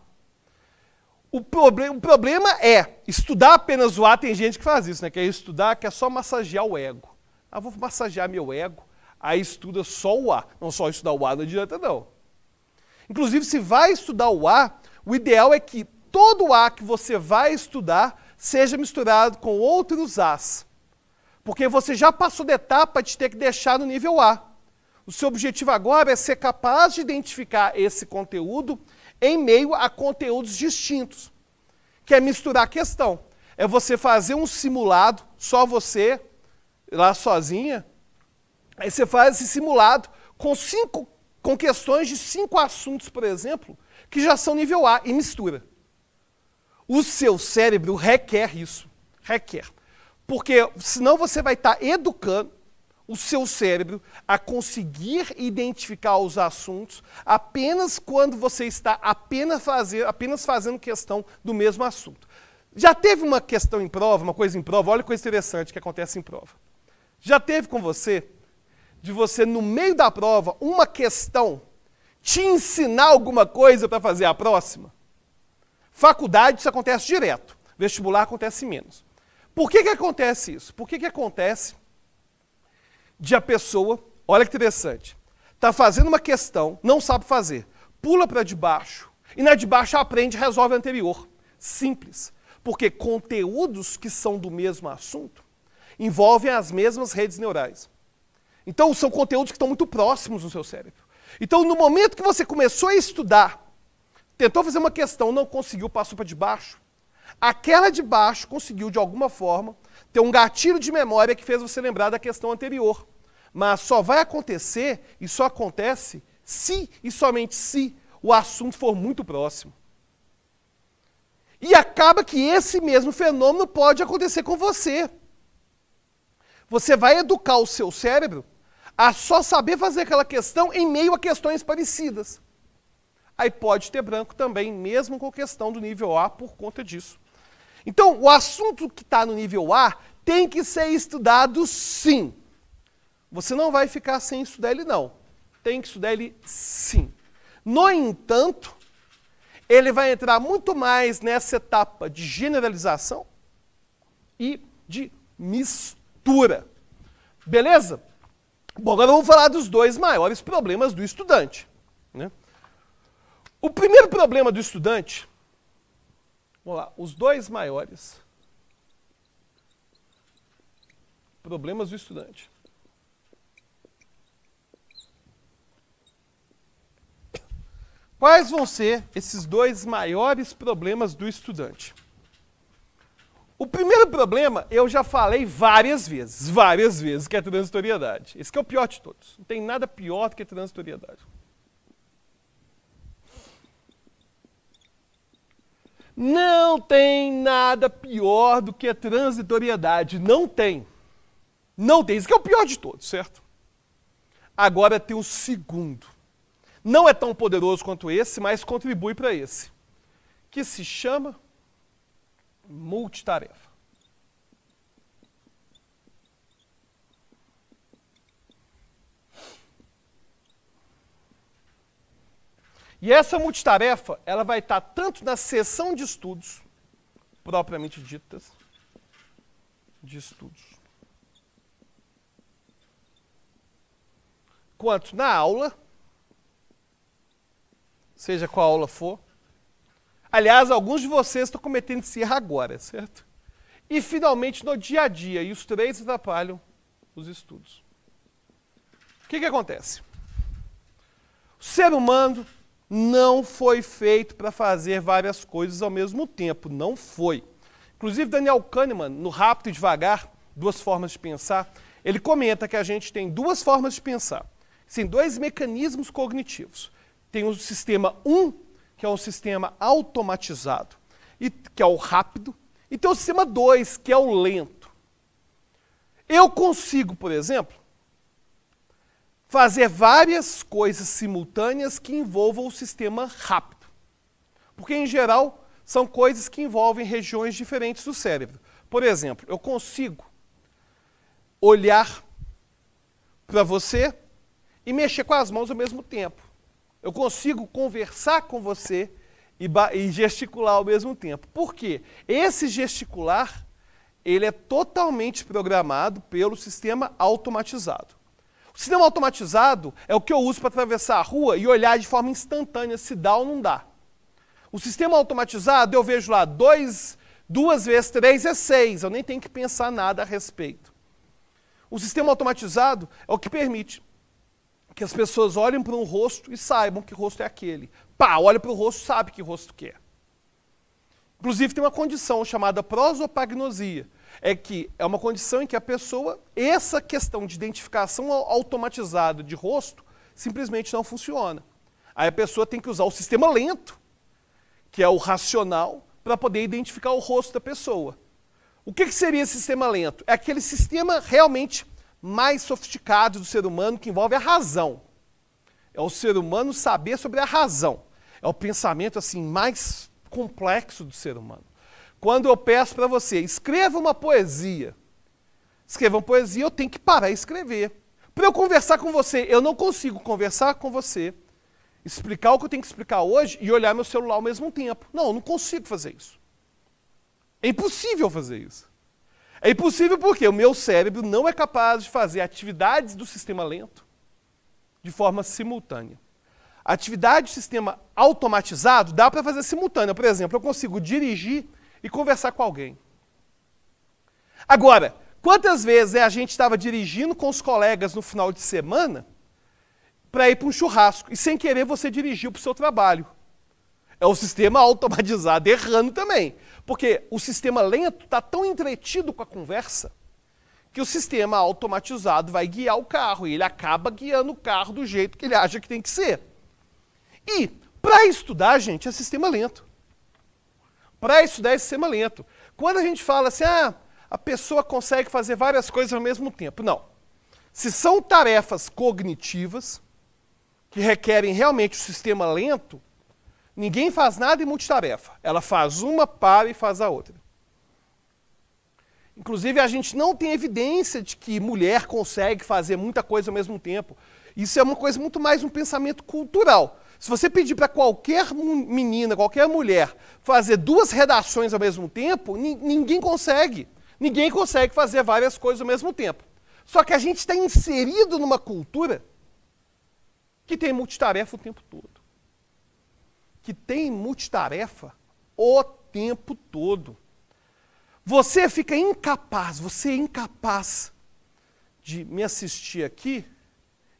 O problema é, estudar apenas o A, tem gente que faz isso, né? Quer estudar, quer só massagear o ego. Ah, vou massagear meu ego, aí estuda só o A. Não só estudar o A não adianta, não. Inclusive, se vai estudar o A, o ideal é que todo o A que você vai estudar seja misturado com outros As. Porque você já passou da etapa de ter que deixar no nível A. O seu objetivo agora é ser capaz de identificar esse conteúdo em meio a conteúdos distintos, que é misturar a questão. É você fazer um simulado, só você, lá sozinha, aí você faz esse simulado com questões de 5 assuntos, por exemplo, que já são nível A, e mistura. O seu cérebro requer isso, requer. Porque senão você vai estar educando o seu cérebro a conseguir identificar os assuntos apenas quando você está apenas fazendo questão do mesmo assunto. Já teve uma questão em prova, uma coisa em prova, olha que coisa interessante que acontece em prova. Já teve com você, de você no meio da prova, uma questão, te ensinar alguma coisa para fazer a próxima? Faculdade isso acontece direto, vestibular acontece menos. Por que acontece isso? Por que acontece de a pessoa, olha que interessante, está fazendo uma questão, não sabe fazer, pula para debaixo, e na de baixo aprende e resolve a anterior. Simples. Porque conteúdos que são do mesmo assunto envolvem as mesmas redes neurais. Então, são conteúdos que estão muito próximos no seu cérebro. Então, no momento que você começou a estudar, tentou fazer uma questão, não conseguiu, passou para debaixo, aquela de baixo conseguiu, de alguma forma, ter um gatilho de memória que fez você lembrar da questão anterior. Mas só vai acontecer, e só acontece, se e somente se o assunto for muito próximo. E acaba que esse mesmo fenômeno pode acontecer com você. Você vai educar o seu cérebro a só saber fazer aquela questão em meio a questões parecidas. Aí pode ter branco também, mesmo com questão do nível A, por conta disso. Então, o assunto que está no nível A tem que ser estudado sim. Você não vai ficar sem estudar ele, não. Tem que estudar ele sim. No entanto, ele vai entrar muito mais nessa etapa de generalização e de mistura. Beleza? Bom, agora vamos falar dos dois maiores problemas do estudante, né? O primeiro problema do estudante, vamos lá, os dois maiores problemas do estudante. Quais vão ser esses dois maiores problemas do estudante? O primeiro problema, eu já falei várias vezes, que é a transitoriedade. Esse que é o pior de todos. Não tem nada pior do que a transitoriedade. Não tem nada pior do que a transitoriedade. Não tem. Não tem. Esse que é o pior de todos, certo? Agora tem o segundo. Não é tão poderoso quanto esse, mas contribui para esse. Que se chama multitarefa. E essa multitarefa, ela vai estar tanto na seção de estudos, propriamente ditas, de estudos, quanto na aula, seja qual aula for. Aliás, alguns de vocês estão cometendo esse erro agora, certo? E, finalmente, no dia a dia, e os três atrapalham os estudos. O que acontece? O ser humano não foi feito para fazer várias coisas ao mesmo tempo. Não foi. Inclusive, Daniel Kahneman, no Rápido e Devagar, Duas Formas de Pensar, ele comenta que a gente tem duas formas de pensar. Tem dois mecanismos cognitivos. Tem o sistema 1, que é um sistema automatizado, que é o rápido, e tem o sistema 2, que é o lento. Eu consigo, por exemplo, fazer várias coisas simultâneas que envolvam o sistema rápido. Porque, em geral, são coisas que envolvem regiões diferentes do cérebro. Por exemplo, eu consigo olhar para você e mexer com as mãos ao mesmo tempo. Eu consigo conversar com você e gesticular ao mesmo tempo. Por quê? Esse gesticular, ele é totalmente programado pelo sistema automatizado. O sistema automatizado é o que eu uso para atravessar a rua e olhar de forma instantânea se dá ou não dá. O sistema automatizado, eu vejo lá, 2 vezes 3 é 6, eu nem tenho que pensar nada a respeito. O sistema automatizado é o que permite que as pessoas olhem para um rosto e saibam que rosto é aquele. Pá, olha para o rosto, sabe que rosto que é. Inclusive tem uma condição chamada prosopagnosia, que é uma condição em que a pessoa, essa questão de identificação automatizada de rosto, simplesmente não funciona. Aí a pessoa tem que usar o sistema lento, que é o racional, para poder identificar o rosto da pessoa. O que seria esse sistema lento? É aquele sistema realmente mais sofisticado do ser humano, que envolve a razão. É o ser humano saber sobre a razão. É o pensamento assim mais complexo do ser humano. Quando eu peço para você, escreva uma poesia. Escreva uma poesia, eu tenho que parar e escrever. Para eu conversar com você, eu não consigo conversar com você, explicar o que eu tenho que explicar hoje e olhar meu celular ao mesmo tempo. Não, eu não consigo fazer isso. É impossível fazer isso. É impossível porque o meu cérebro não é capaz de fazer atividades do sistema lento de forma simultânea. A atividade do sistema automatizado dá para fazer simultânea. Por exemplo, eu consigo dirigir e conversar com alguém. Agora, quantas vezes a gente estava dirigindo com os colegas no final de semana para ir para um churrasco e sem querer você dirigiu para o seu trabalho? É o sistema automatizado errando também. Porque o sistema lento está tão entretido com a conversa que o sistema automatizado vai guiar o carro e ele acaba guiando o carro do jeito que ele acha que tem que ser. E Para estudar, gente, é sistema lento. Para estudar é sistema lento. Quando a gente fala assim, a pessoa consegue fazer várias coisas ao mesmo tempo. Não. Se são tarefas cognitivas, que requerem realmente o sistema lento, ninguém faz nada em multitarefa. Ela faz uma, para e faz a outra. Inclusive, a gente não tem evidência de que mulher consegue fazer muita coisa ao mesmo tempo. Isso é uma coisa muito mais um pensamento cultural. Se você pedir para qualquer menina, qualquer mulher, fazer 2 redações ao mesmo tempo, ninguém consegue. Ninguém consegue fazer várias coisas ao mesmo tempo. Só que a gente está inserido numa cultura que tem multitarefa o tempo todo. Que tem multitarefa o tempo todo. Você fica incapaz, você é incapaz de me assistir aqui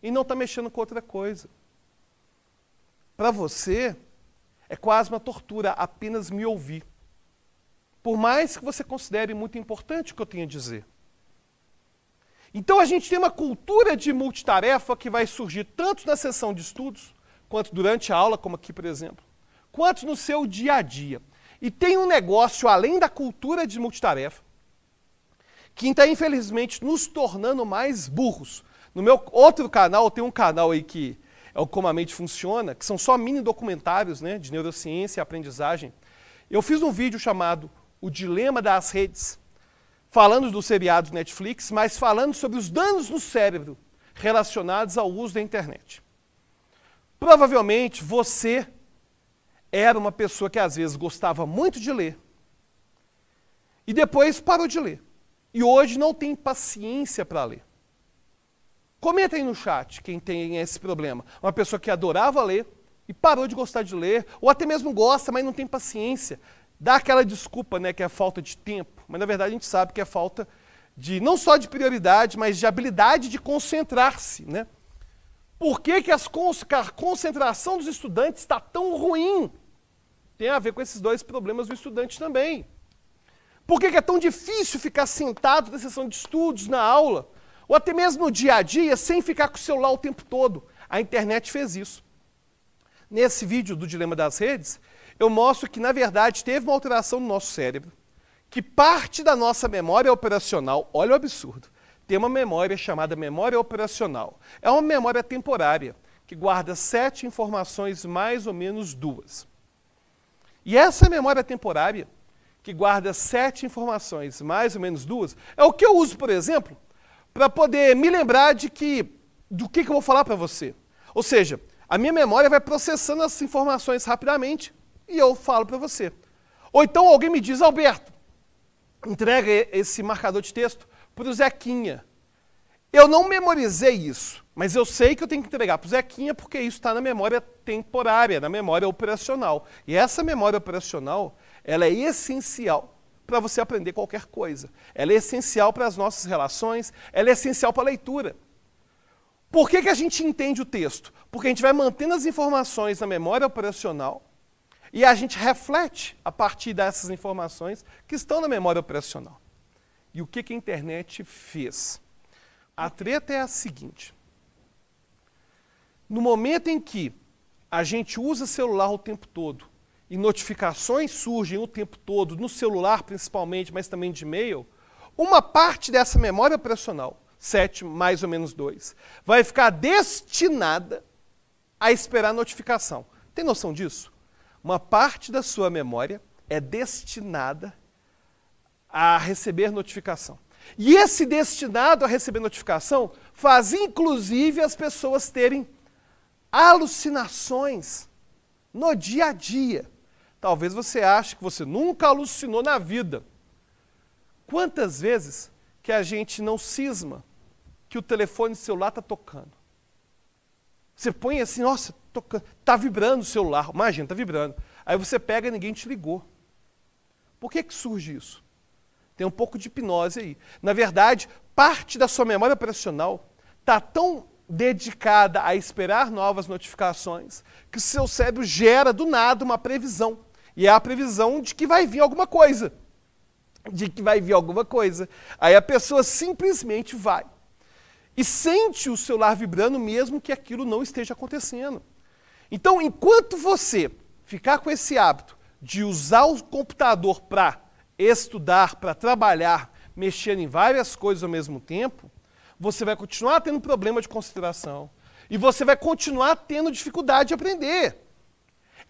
e não está mexendo com outra coisa. Para você, é quase uma tortura apenas me ouvir. Por mais que você considere muito importante o que eu tenho a dizer. Então a gente tem uma cultura de multitarefa que vai surgir tanto na sessão de estudos, quanto durante a aula, como aqui, por exemplo, quanto no seu dia a dia. E tem um negócio, além da cultura de multitarefa, que está, infelizmente, nos tornando mais burros. No meu outro canal, tem um canal aí que é o Como a Mente Funciona, que são só mini documentários, né, de neurociência e aprendizagem. Eu fiz um vídeo chamado O Dilema das Redes, falando do seriado Netflix, mas falando sobre os danos no cérebro relacionados ao uso da internet. Provavelmente você era uma pessoa que às vezes gostava muito de ler e depois parou de ler. E hoje não tem paciência para ler. Comenta aí no chat quem tem esse problema. Uma pessoa que adorava ler e parou de gostar de ler, ou até mesmo gosta, mas não tem paciência. Dá aquela desculpa, né, que é falta de tempo, mas na verdade a gente sabe que é falta de, não só de prioridade, mas de habilidade de concentrar-se, né? Por que a concentração dos estudantes está tão ruim? Tem a ver com esses 2 problemas do estudante também. Por que é tão difícil ficar sentado na sessão de estudos, na aula, ou até mesmo no dia a dia, sem ficar com o celular o tempo todo? A internet fez isso. Nesse vídeo do Dilema das Redes, eu mostro que, na verdade, teve uma alteração no nosso cérebro, que parte da nossa memória operacional, olha o absurdo, tem uma memória chamada memória operacional. É uma memória temporária, que guarda 7 informações, mais ou menos 2. E essa memória temporária, que guarda 7 informações, mais ou menos 2, é o que eu uso, por exemplo, para poder me lembrar do que eu vou falar para você. Ou seja, a minha memória vai processando as informações rapidamente e eu falo para você. Ou então alguém me diz, Alberto, entrega esse marcador de texto para o Zequinha. Eu não memorizei isso, mas eu sei que eu tenho que entregar para o Zequinha porque isso está na memória temporária, na memória operacional. E essa memória operacional, ela é essencial para você aprender qualquer coisa. Ela é essencial para as nossas relações, ela é essencial para a leitura. Por que a gente entende o texto? Porque a gente vai mantendo as informações na memória operacional e a gente reflete a partir dessas informações que estão na memória operacional. E o que a internet fez? A treta é a seguinte. No momento em que a gente usa celular o tempo todo e notificações surgem o tempo todo, no celular principalmente, mas também de e-mail, uma parte dessa memória operacional, 7 mais ou menos 2, vai ficar destinada a esperar a notificação. Tem noção disso? Uma parte da sua memória é destinada a receber notificação. E esse destinado a receber notificação faz, inclusive, as pessoas terem alucinações no dia a dia. Talvez você ache que você nunca alucinou na vida. Quantas vezes que a gente não cisma que o telefone celular está tocando? Você põe assim, nossa, está vibrando o celular, imagina, está vibrando. Aí você pega e ninguém te ligou. Por que surge isso? Tem um pouco de hipnose aí. Na verdade, parte da sua memória operacional está tão dedicada a esperar novas notificações que o seu cérebro gera do nada uma previsão. E é a previsão de que vai vir alguma coisa. De que vai vir alguma coisa. Aí a pessoa simplesmente vai. E sente o celular vibrando mesmo que aquilo não esteja acontecendo. Então, enquanto você ficar com esse hábito de usar o computador para estudar, para trabalhar, mexer em várias coisas ao mesmo tempo, você vai continuar tendo problema de concentração e você vai continuar tendo dificuldade de aprender.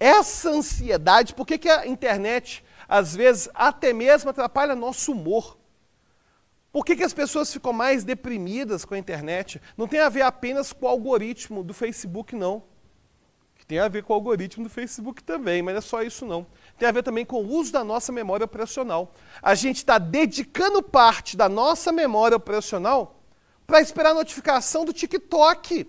Essa ansiedade, por que a internet, às vezes, até mesmo atrapalha nosso humor? Por que as pessoas ficam mais deprimidas com a internet? Não tem a ver apenas com o algoritmo do Facebook, não. Tem a ver com o algoritmo do Facebook também, mas não é só isso não. Tem a ver também com o uso da nossa memória operacional. A gente está dedicando parte da nossa memória operacional para esperar a notificação do TikTok,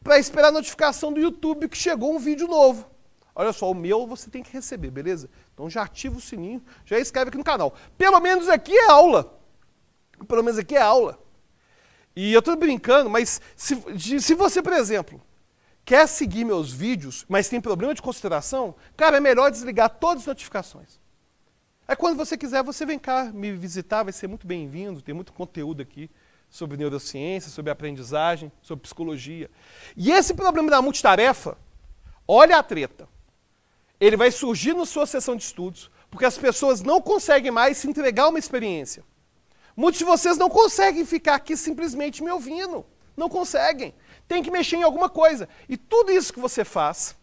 para esperar a notificação do YouTube que chegou um vídeo novo. Olha só, o meu você tem que receber, beleza? Então já ativa o sininho, já escreve aqui no canal. Pelo menos aqui é aula. Pelo menos aqui é aula. E eu estou brincando, mas se você, por exemplo, quer seguir meus vídeos, mas tem problema de consideração, cara, é melhor desligar todas as notificações. Aí quando você quiser, você vem cá me visitar, vai ser muito bem-vindo, tem muito conteúdo aqui sobre neurociência, sobre aprendizagem, sobre psicologia. E esse problema da multitarefa, olha a treta. Ele vai surgir na sua sessão de estudos, porque as pessoas não conseguem mais se entregar a uma experiência. Muitos de vocês não conseguem ficar aqui simplesmente me ouvindo. Não conseguem. Tem que mexer em alguma coisa. E tudo isso que você faz,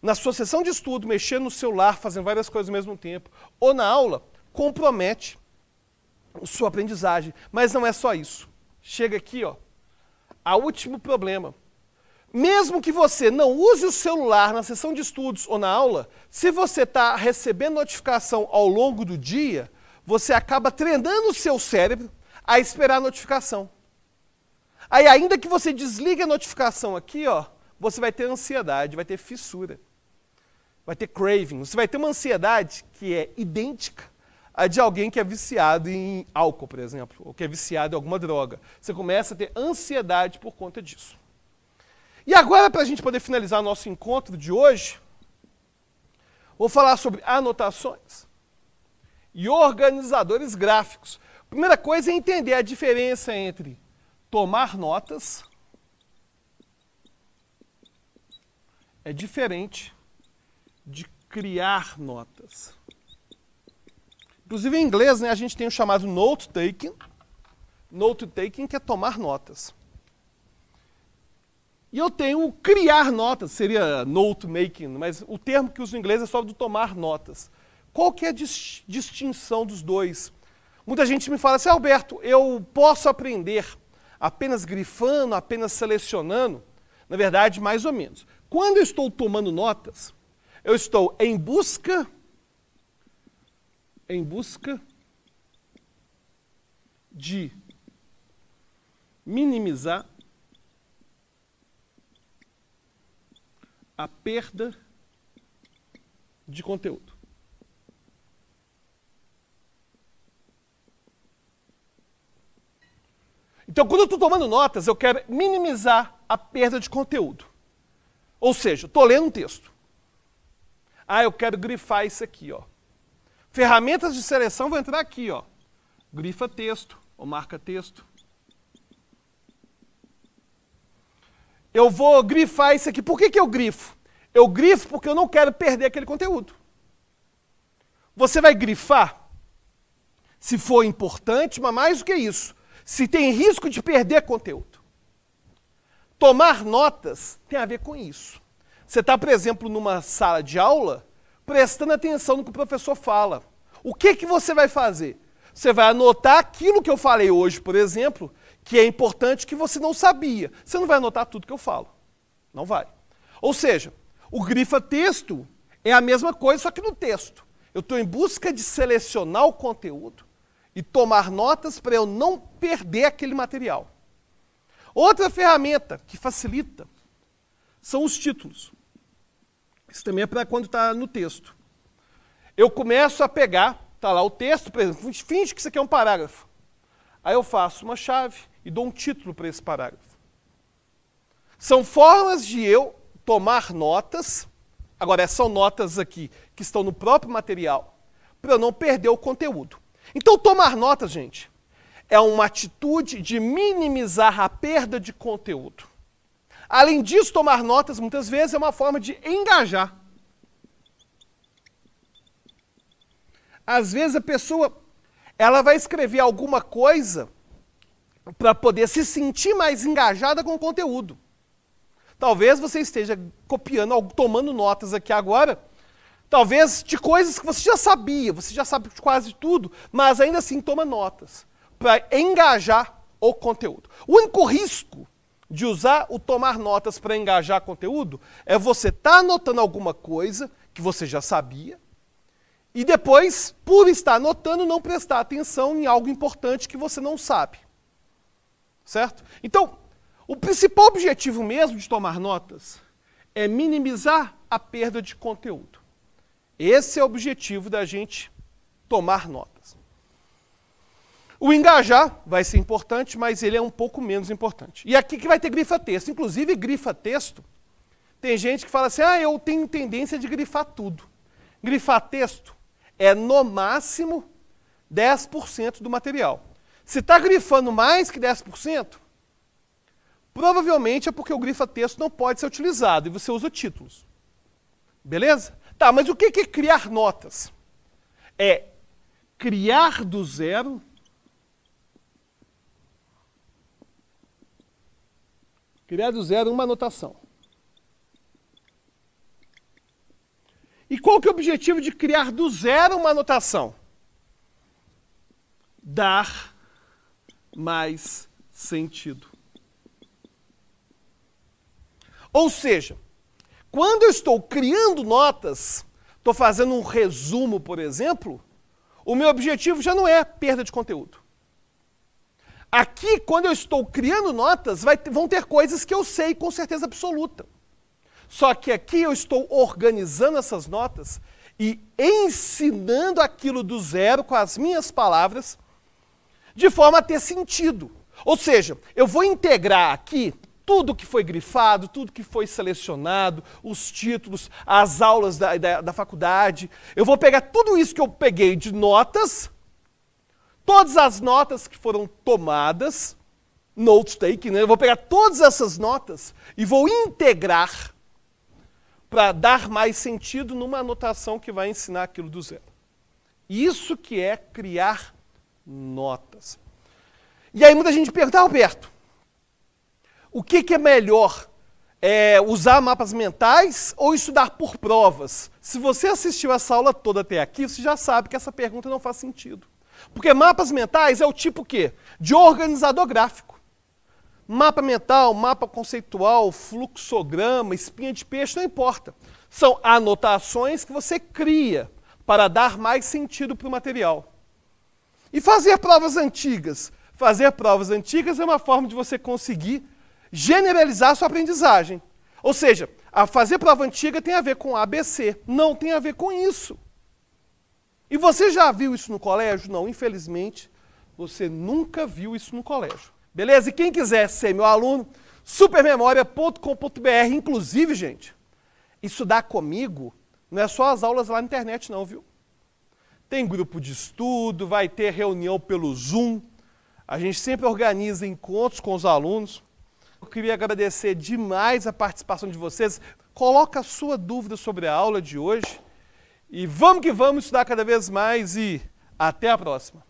na sua sessão de estudo, mexendo no celular, fazendo várias coisas ao mesmo tempo, ou na aula, compromete a sua aprendizagem. Mas não é só isso. Chega aqui, ó, a último problema. Mesmo que você não use o celular na sessão de estudos ou na aula, se você está recebendo notificação ao longo do dia, você acaba treinando o seu cérebro a esperar a notificação. Aí, ainda que você desligue a notificação aqui, ó, você vai ter ansiedade, vai ter fissura, vai ter craving. Você vai ter uma ansiedade que é idêntica à de alguém que é viciado em álcool, por exemplo, ou que é viciado em alguma droga. Você começa a ter ansiedade por conta disso. E agora, para a gente poder finalizar nosso encontro de hoje, vou falar sobre anotações e organizadores gráficos. Primeira coisa é entender a diferença entre tomar notas é diferente de criar notas. Inclusive em inglês, né, a gente tem o chamado note-taking. Note-taking que é tomar notas. E eu tenho o criar notas, seria note-making, mas o termo que uso em inglês é só do tomar notas. Qual que é a distinção dos dois? Muita gente me fala assim, Alberto, eu posso aprender apenas grifando, apenas selecionando? Na verdade, mais ou menos. Quando eu estou tomando notas, eu estou em busca de minimizar a perda de conteúdo. Então, quando eu estou tomando notas, eu quero minimizar a perda de conteúdo. Ou seja, estou lendo um texto. Ah, eu quero grifar isso aqui, ó. Ferramentas de seleção vão entrar aqui, ó. Grifa texto ou marca texto. Eu vou grifar isso aqui. Por que eu grifo? Eu grifo porque eu não quero perder aquele conteúdo. Você vai grifar se for importante, mas mais do que isso, se tem risco de perder conteúdo. Tomar notas tem a ver com isso. Você está, por exemplo, numa sala de aula, prestando atenção no que o professor fala. O que você vai fazer? Você vai anotar aquilo que eu falei hoje, por exemplo, que é importante que você não sabia. Você não vai anotar tudo que eu falo. Não vai. Ou seja, o grifa-texto é a mesma coisa, só que no texto. Eu estou em busca de selecionar o conteúdo e tomar notas para eu não perder aquele material. Outra ferramenta que facilita são os títulos. Isso também é para quando está no texto. Eu começo a pegar, está lá o texto, por exemplo, finge que isso aqui é um parágrafo. Aí eu faço uma chave e dou um título para esse parágrafo. São formas de eu tomar notas, agora são notas aqui que estão no próprio material, para eu não perder o conteúdo. Então tomar notas, gente, é uma atitude de minimizar a perda de conteúdo. Além disso, tomar notas, muitas vezes, é uma forma de engajar. Às vezes a pessoa ela vai escrever alguma coisa para poder se sentir mais engajada com o conteúdo. Talvez você esteja copiando, tomando notas aqui agora, talvez de coisas que você já sabia, você já sabe de quase tudo, mas ainda assim toma notas para engajar o conteúdo. O único risco de usar o tomar notas para engajar conteúdo é você estar anotando alguma coisa que você já sabia, e depois, por estar anotando, não prestar atenção em algo importante que você não sabe. Certo? Então, o principal objetivo mesmo de tomar notas é minimizar a perda de conteúdo. Esse é o objetivo da gente tomar notas. O engajar vai ser importante, mas ele é um pouco menos importante. E aqui que vai ter grifa-texto. Inclusive, grifa-texto, tem gente que fala assim, eu tenho tendência de grifar tudo. Grifar texto é, no máximo, 10% do material. Se está grifando mais que 10%, provavelmente é porque o grifa-texto não pode ser utilizado e você usa títulos. Beleza? Tá, mas o que é criar notas? É criar do zero uma anotação. E qual que é o objetivo de criar do zero uma anotação? Dar mais sentido. Ou seja, quando eu estou criando notas, estou fazendo um resumo, por exemplo, o meu objetivo já não é perda de conteúdo. Aqui, quando eu estou criando notas, vão ter coisas que eu sei com certeza absoluta. Só que aqui eu estou organizando essas notas e ensinando aquilo do zero com as minhas palavras, de forma a ter sentido. Ou seja, eu vou integrar aqui tudo que foi grifado, tudo que foi selecionado, os títulos, as aulas da faculdade. Eu vou pegar tudo isso que eu peguei de notas, todas as notas que foram tomadas, notes taken, né? Eu vou pegar todas essas notas e vou integrar para dar mais sentido numa anotação que vai ensinar aquilo do zero. Isso que é criar notas. E aí muita gente pergunta, Alberto, o que é melhor? Usar mapas mentais ou estudar por provas? Se você assistiu essa aula toda até aqui, você já sabe que essa pergunta não faz sentido. Porque mapas mentais é o tipo quê? De organizador gráfico. Mapa mental, mapa conceitual, fluxograma, espinha de peixe, não importa. São anotações que você cria para dar mais sentido para o material. E fazer provas antigas? Fazer provas antigas é uma forma de você conseguir generalizar a sua aprendizagem. Ou seja, a fazer prova antiga tem a ver com ABC, não tem a ver com isso. E você já viu isso no colégio? Não, infelizmente, você nunca viu isso no colégio. Beleza? E quem quiser ser meu aluno, supermemoria.com.br. Inclusive, gente, estudar comigo não é só as aulas lá na internet não, viu? Tem grupo de estudo, vai ter reunião pelo Zoom. A gente sempre organiza encontros com os alunos. Eu queria agradecer demais a participação de vocês. Coloca a sua dúvida sobre a aula de hoje. E vamos que vamos estudar cada vez mais e até a próxima.